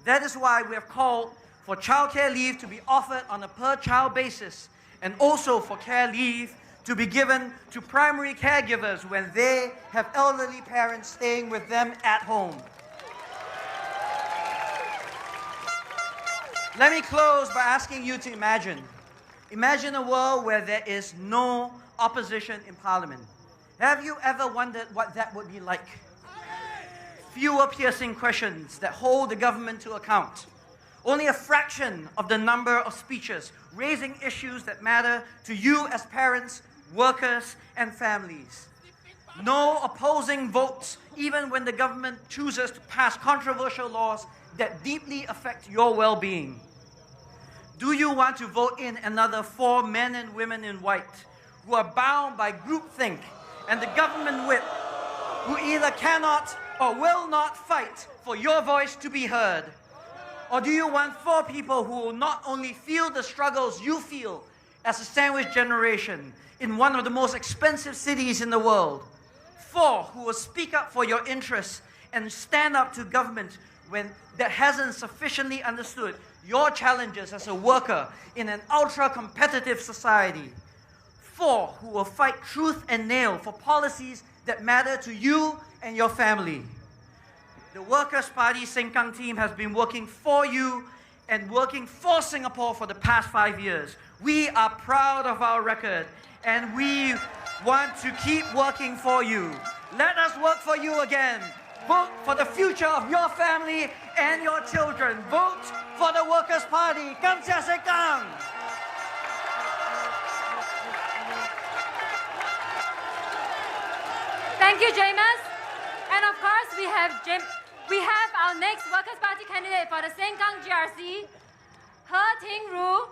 That is why we have called for childcare leave to be offered on a per-child basis, and also for care leave to be given to primary caregivers when they have elderly parents staying with them at home. Let me close by asking you to imagine a world where there is no opposition in Parliament. Have you ever wondered what that would be like? Fewer piercing questions that hold the government to account. Only a fraction of the number of speeches raising issues that matter to you as parents, workers, and families. No opposing votes, even when the government chooses to pass controversial laws that deeply affect your well-being. Do you want to vote in another 4 men and women in white who are bound by groupthink and the government whip, who either cannot or will not fight for your voice to be heard? Or do you want 4 people who will not only feel the struggles you feel as a sandwich generation in one of the most expensive cities in the world, 4 who will speak up for your interests and stand up to government when that hasn't sufficiently understood your challenges as a worker in an ultra-competitive society, 4 who will fight tooth and nail for policies that matter to you and your family. The Workers' Party Sengkang team has been working for you and working for Singapore for the past 5 years. We are proud of our record and we want to keep working for you. Let us work for you again. Vote for the future of your family and your children. Vote for the Workers' Party. Kamsia Sengkang! Thank you, Jamus. And of course, we have our next Workers' Party candidate for the Sengkang GRC, He Ting Ru.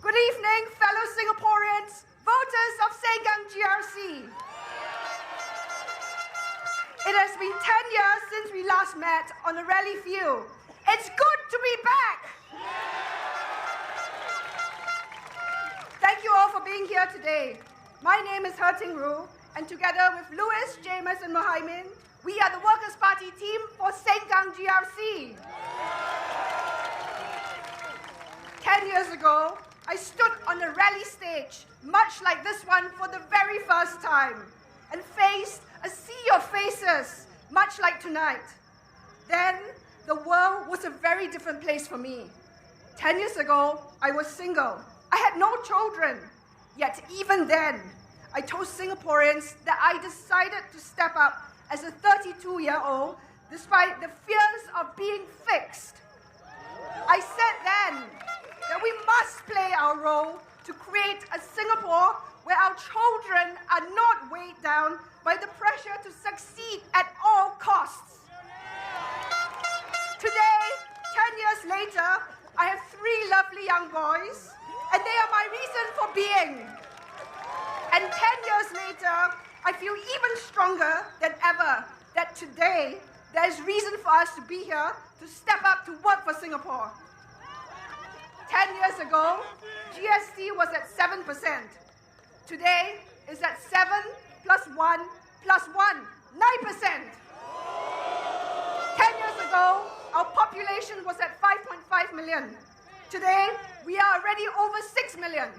Good evening, fellow Singaporeans, voters of Sengkang GRC. It has been 10 years since we last met on the rally field. It's good to be back. Thank you all for being here today. My name is He Ting Ru, and together with Louis, Jamus, and Muhaimin, we are the Workers' Party team for Sengkang GRC. 10 years ago, I stood on a rally stage, much like this one for the very first time, and faced a sea of faces, much like tonight. Then, the world was a very different place for me. 10 years ago, I was single. I had no children. Yet even then, I told Singaporeans that I decided to step up as a 32-year-old despite the fears of being fixed. I said then that we must play our role to create a Singapore where our children are not weighed down by the pressure to succeed at all costs. Today, 10 years later, I have 3 lovely young boys, and they are my reason for being. And 10 years later, I feel even stronger than ever that today there is reason for us to be here, to step up to work for Singapore. 10 years ago, GST was at 7%. Today, it's at 7 plus 1 plus 1, 9%. 10 years ago, our population was at 5.5 million. Today, we are already over 6 million.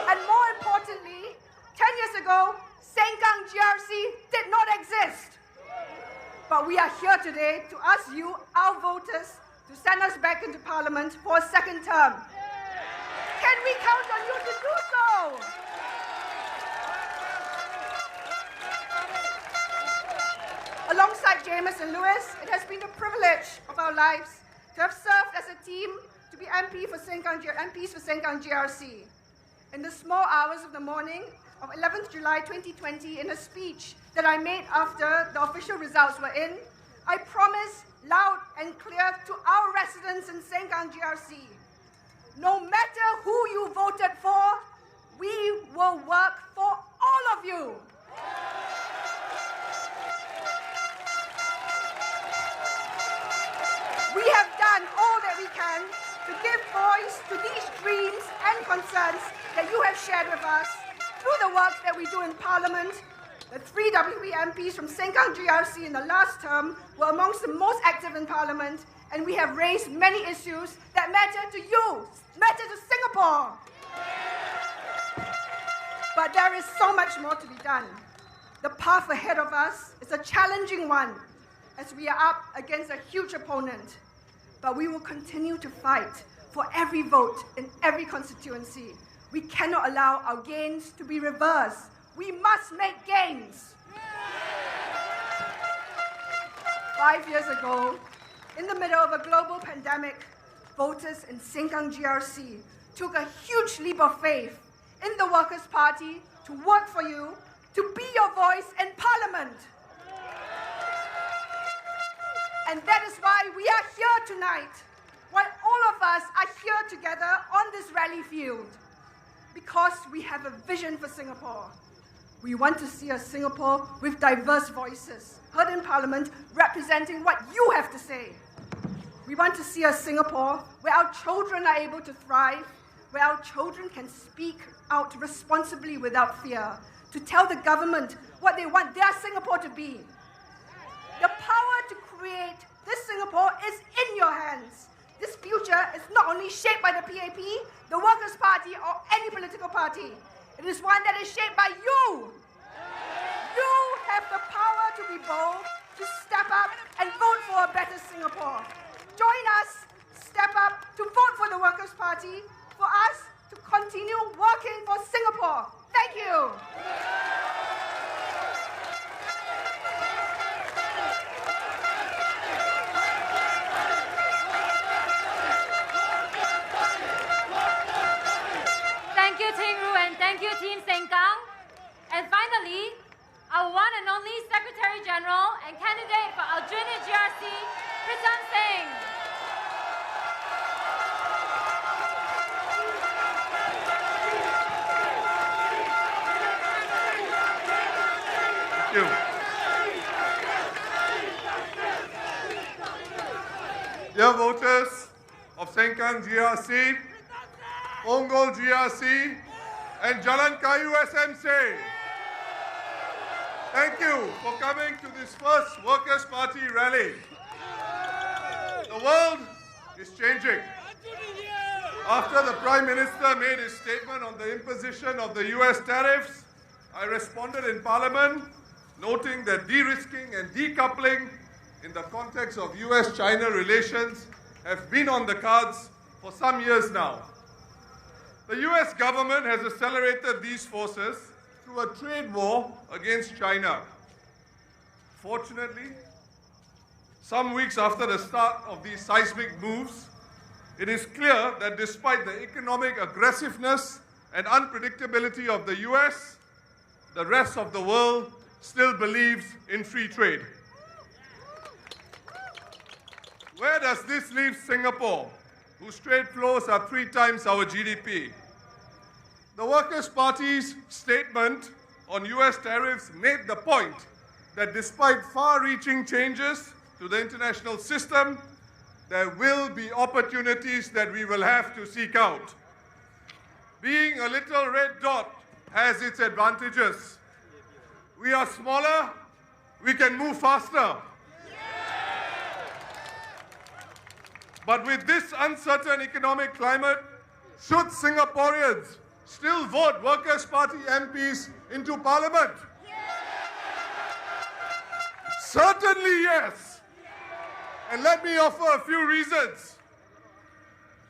And more importantly, 10 years ago, Sengkang GRC did not exist. But we are here today to ask you, our voters, to send us back into Parliament for a second term. Can we count on you to do so? Alongside Jamus and Louis, it has been the privilege of our lives to have served as a team to be MPs for Sengkang GRC. In the small hours of the morning of 11th July 2020, in a speech that I made after the official results were in, I promised loud and clear to our residents in Sengkang GRC, no matter who you voted for, we will work for all of you. We have done all that we can to give voice to these dreams and concerns that you have shared with us through the work that we do in Parliament. The 3 WE MPs from Sengkang GRC in the last term were amongst the most active in Parliament, and we have raised many issues that matter to you, matter to Singapore. But there is so much more to be done. The path ahead of us is a challenging one, as we are up against a huge opponent. But we will continue to fight for every vote in every constituency. We cannot allow our gains to be reversed. We must make gains. 5 years ago, in the middle of a global pandemic, voters in Sengkang GRC took a huge leap of faith in the Workers' Party to work for you, to be your voice in Parliament. And that is why we are here tonight, why all of us are here together on this rally field. Because we have a vision for Singapore. We want to see a Singapore with diverse voices, heard in Parliament, representing what you have to say. We want to see a Singapore where our children are able to thrive, where our children can speak out responsibly without fear, to tell the government what they want their Singapore to be. The power to create this Singapore is in your hands. This future is not only shaped by the PAP, the Workers' Party, or any political party. It is one that is shaped by you. You have the power to be bold, to step up and vote for a better Singapore. Join us, step up to vote for the Workers' Party, for us to continue working for Singapore. Thank you. Thank you, Ting Ru, and thank you, Team Sengkang. And finally, our one and only Secretary General and candidate for Aljunied GRC, Pritam Singh. Thank you. Dear voters of Sengkang GRC, Punggol GRC, and Jalan Kayu SMC. Thank you for coming to this first Workers' Party rally. The world is changing. After the Prime Minister made his statement on the imposition of the US tariffs, I responded in Parliament, noting that de-risking and decoupling in the context of US-China relations have been on the cards for some years now. The US government has accelerated these forces through a trade war against China. Fortunately, some weeks after the start of these seismic moves, it is clear that despite the economic aggressiveness and unpredictability of the US, the rest of the world still believes in free trade. Where does this leave Singapore, whose trade flows are 3 times our GDP? The Workers' Party's statement on US tariffs made the point that despite far-reaching changes to the international system, there will be opportunities that we will have to seek out. Being a little red dot has its advantages. We are smaller, we can move faster. But with this uncertain economic climate, should Singaporeans still vote Workers' Party MPs into Parliament? Certainly yes. And let me offer a few reasons.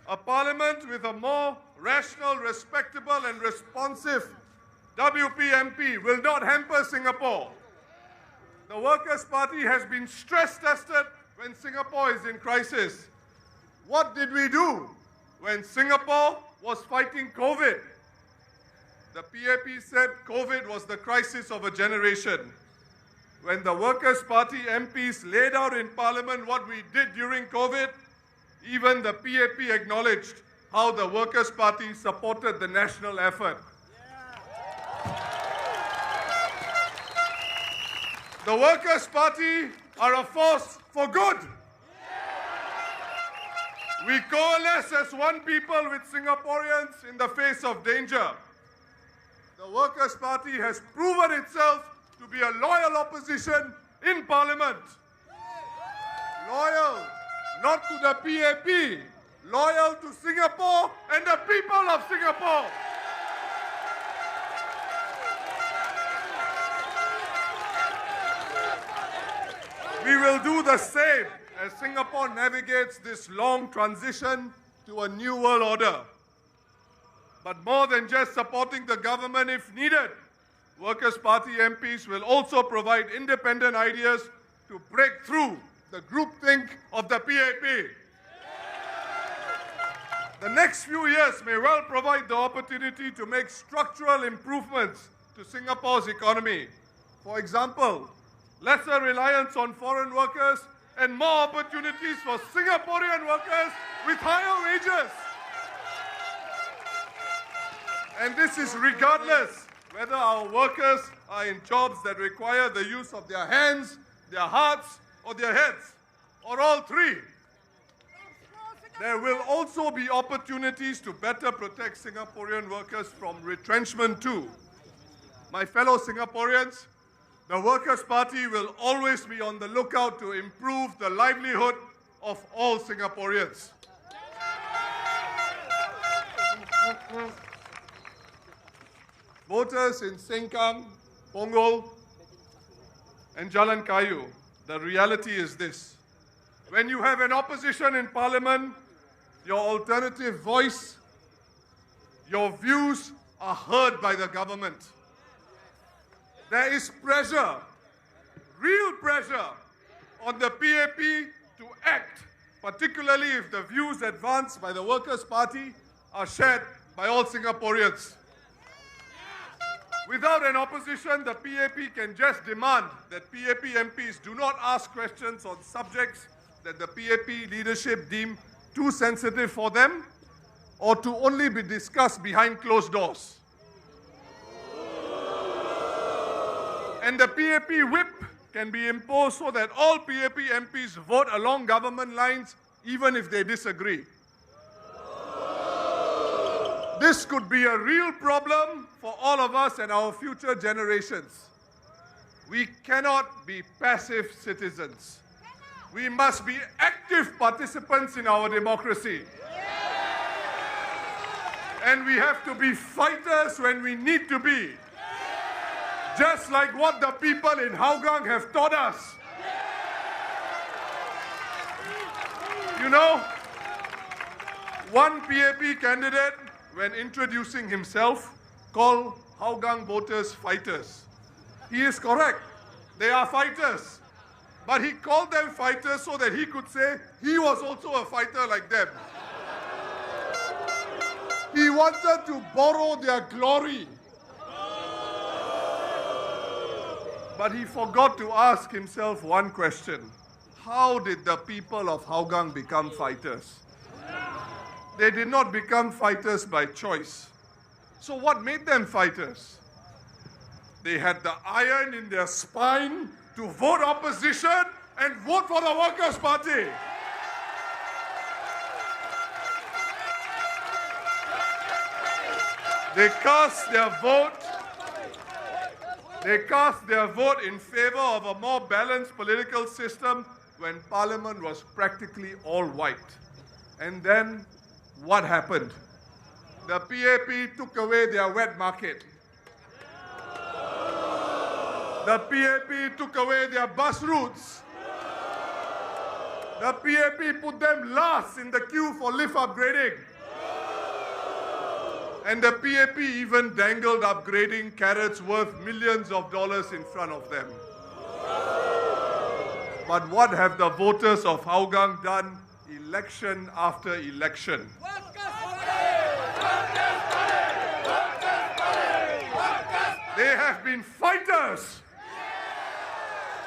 A Parliament with a more rational, respectable and responsive WP MP will not hamper Singapore. The Workers' Party has been stress-tested when Singapore is in crisis. What did we do when Singapore was fighting COVID? The PAP said COVID was the crisis of a generation. When the Workers' Party MPs laid out in Parliament what we did during COVID, even the PAP acknowledged how the Workers' Party supported the national effort. The Workers' Party are a force for good. We coalesce as one people with Singaporeans in the face of danger. The Workers' Party has proven itself to be a loyal opposition in Parliament. Loyal, not to the PAP, loyal to Singapore and the people of Singapore. We will do the same as Singapore navigates this long transition to a new world order. But more than just supporting the government if needed, Workers' Party MPs will also provide independent ideas to break through the groupthink of the PAP. The next few years may well provide the opportunity to make structural improvements to Singapore's economy. For example, lesser reliance on foreign workers and more opportunities for Singaporean workers with higher wages. And this is regardless whether our workers are in jobs that require the use of their hands, their hearts, or their heads, or all three. There will also be opportunities to better protect Singaporean workers from retrenchment too. My fellow Singaporeans, the Workers' Party will always be on the lookout to improve the livelihood of all Singaporeans. Voters in Sengkang, Punggol, and Jalan Kayu, the reality is this. When you have an opposition in Parliament, your alternative voice, your views are heard by the government. There is pressure, real pressure, on the PAP to act, particularly if the views advanced by the Workers' Party are shared by all Singaporeans. Without an opposition, the PAP can just demand that PAP MPs do not ask questions on subjects that the PAP leadership deem too sensitive for them or to only be discussed behind closed doors. And the PAP whip can be imposed so that all PAP MPs vote along government lines even if they disagree. This could be a real problem for all of us and our future generations. We cannot be passive citizens. We must be active participants in our democracy. And we have to be fighters when we need to be. Just like what the people in Hougang have taught us. You know, one PAP candidate, when introducing himself, called Hougang voters fighters. He is correct. They are fighters. But he called them fighters so that he could say he was also a fighter like them. He wanted to borrow their glory. But he forgot to ask himself one question. How did the people of Hougang become fighters? They did not become fighters by choice. So what made them fighters? They had the iron in their spine to vote opposition and vote for the Workers' Party. They cast their vote in favor of a more balanced political system when Parliament was practically all white. And then what happened? The PAP took away their wet market. The PAP took away their bus routes. The PAP put them last in the queue for lift upgrading. And the PAP even dangled upgrading carrots worth millions of dollars in front of them. But what have the voters of Hougang done election after election? They have been fighters.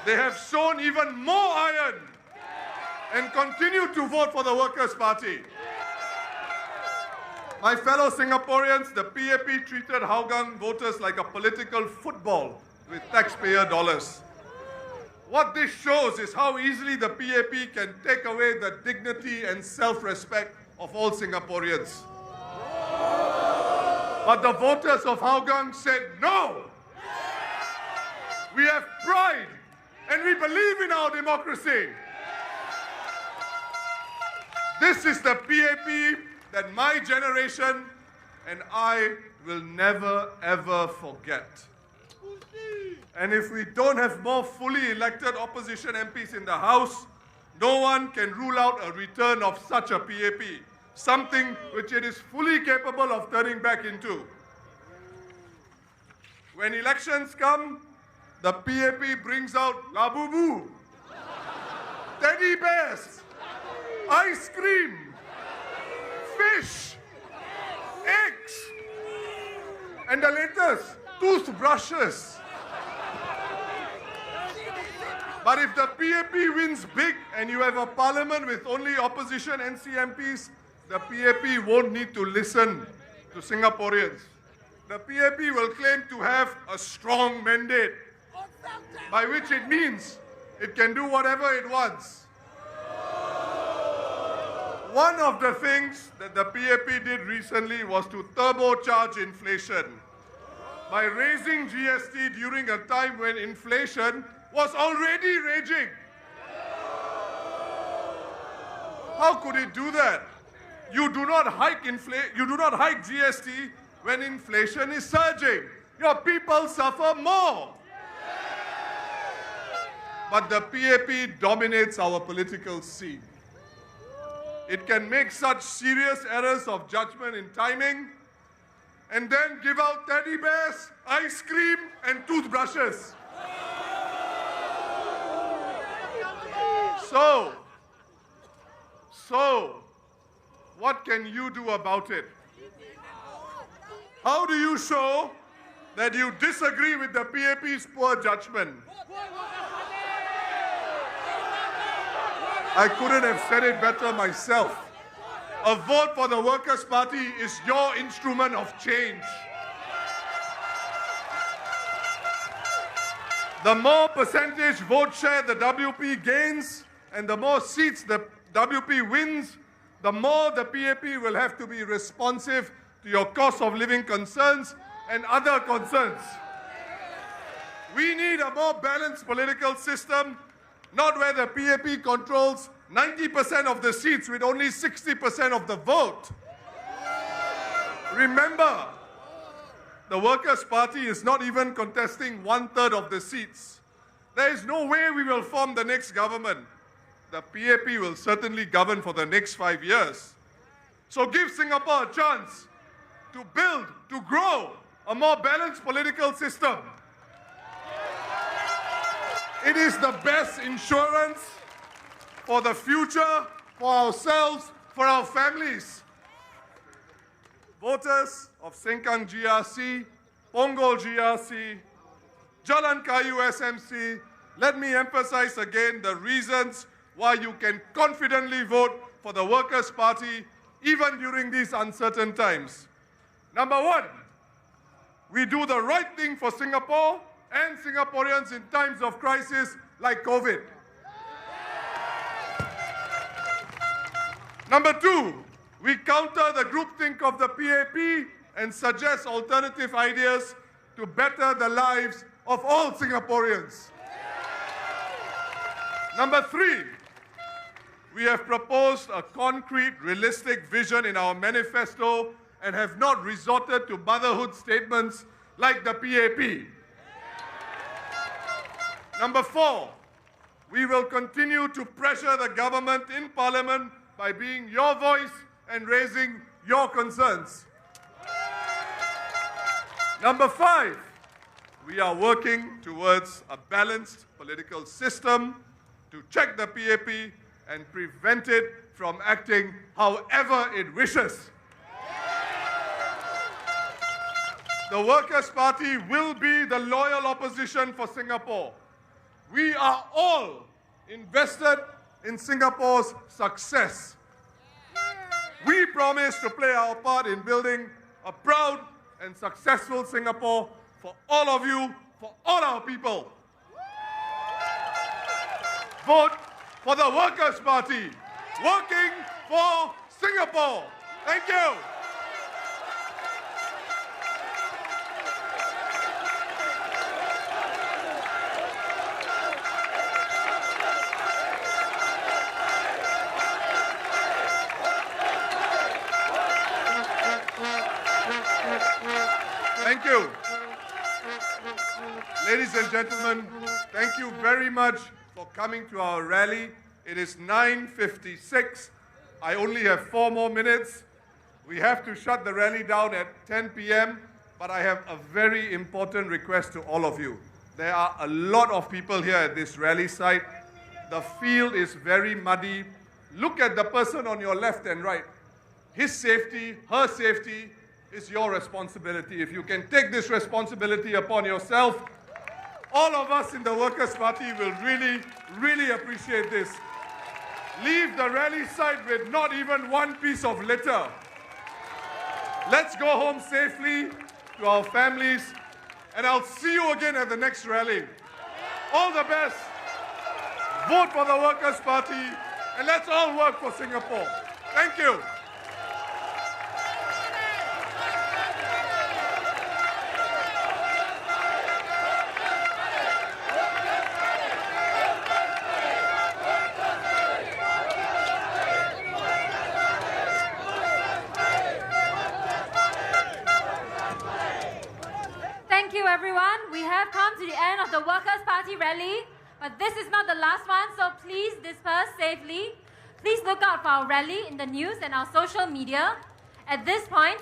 They have shown even more iron and continue to vote for the Workers' Party. My fellow Singaporeans, the PAP treated Hougang voters like a political football with taxpayer dollars. What this shows is how easily the PAP can take away the dignity and self-respect of all Singaporeans. But the voters of Hougang said no. We have pride and we believe in our democracy. This is the PAP that my generation and I will never ever forget. And if we don't have more fully elected opposition MPs in the House, no one can rule out a return of such a PAP, something which it is fully capable of turning back into. When elections come, the PAP brings out labubu, teddy bears, ice cream, fish, eggs, and the latest, toothbrushes. But if the PAP wins big and you have a parliament with only opposition NCMPs, the PAP won't need to listen to Singaporeans. The PAP will claim to have a strong mandate, by which it means it can do whatever it wants. One of the things that the PAP did recently was to turbocharge inflation by raising GST during a time when inflation was already raging. How could it do that? You do not hike GST when inflation is surging. Your people suffer more. But the PAP dominates our political scene. It can make such serious errors of judgment in timing and then give out teddy bears, ice cream, and toothbrushes. So, what can you do about it? How do you show that you disagree with the PAP's poor judgment? I couldn't have said it better myself. A vote for the Workers' Party is your instrument of change. The more percentage vote share the WP gains and the more seats the WP wins, the more the PAP will have to be responsive to your cost of living concerns and other concerns. We need a more balanced political system, not where the PAP controls 90% of the seats with only 60% of the vote. Remember, the Workers' Party is not even contesting 1/3 of the seats. There is no way we will form the next government. the PAP will certainly govern for the next 5 years. So give Singapore a chance to build, to grow a more balanced political system. It is the best insurance for the future, for ourselves, for our families. Voters of Sengkang GRC, Punggol GRC, Jalan Kayu SMC, let me emphasize again the reasons why you can confidently vote for the Workers' Party even during these uncertain times. Number one, we do the right thing for Singapore and Singaporeans in times of crisis like COVID. Number two, we counter the groupthink of the PAP and suggest alternative ideas to better the lives of all Singaporeans. Number three, we have proposed a concrete, realistic vision in our manifesto and have not resorted to motherhood statements like the PAP. Number four, we will continue to pressure the government in Parliament by being your voice and raising your concerns. Number five, we are working towards a balanced political system to check the PAP and prevent it from acting however it wishes. The Workers' Party will be the loyal opposition for Singapore. We are all invested in Singapore's success. We promise to play our part in building a proud and successful Singapore for all of you, for all our people. Vote for the Workers' Party, working for Singapore. Thank you. Thank you. Ladies and gentlemen, thank you very much for coming to our rally. It is 9:56. I only have 4 more minutes. We have to shut the rally down at 10 p.m., but I have a very important request to all of you. There are a lot of people here at this rally site. The field is very muddy. Look at the person on your left and right. His safety, her safety is your responsibility. If you can take this responsibility upon yourself, all of us in the Workers' Party will really, really appreciate this. Leave the rally site with not even one piece of litter. Let's go home safely to our families, and I'll see you again at the next rally. All the best. Vote for the Workers' Party, and let's all work for Singapore. Thank you. Everyone, we have come to the end of the Workers' Party rally, but this is not the last one, so please disperse safely. Please look out for our rally in the news and our social media. At this point,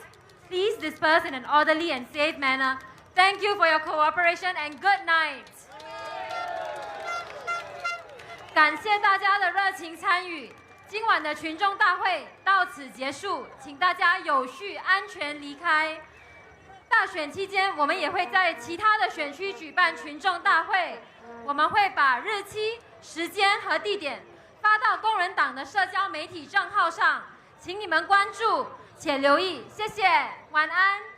please disperse in an orderly and safe manner. Thank you for your cooperation and good night. 感谢大家的热情参与，今晚的群众大会到此结束，请大家有序安全离开。 大选期间，我们也会在其他的选区举办群众大会。我们会把日期、时间和地点发到工人党的社交媒体账号上，请你们关注且留意。谢谢，晚安。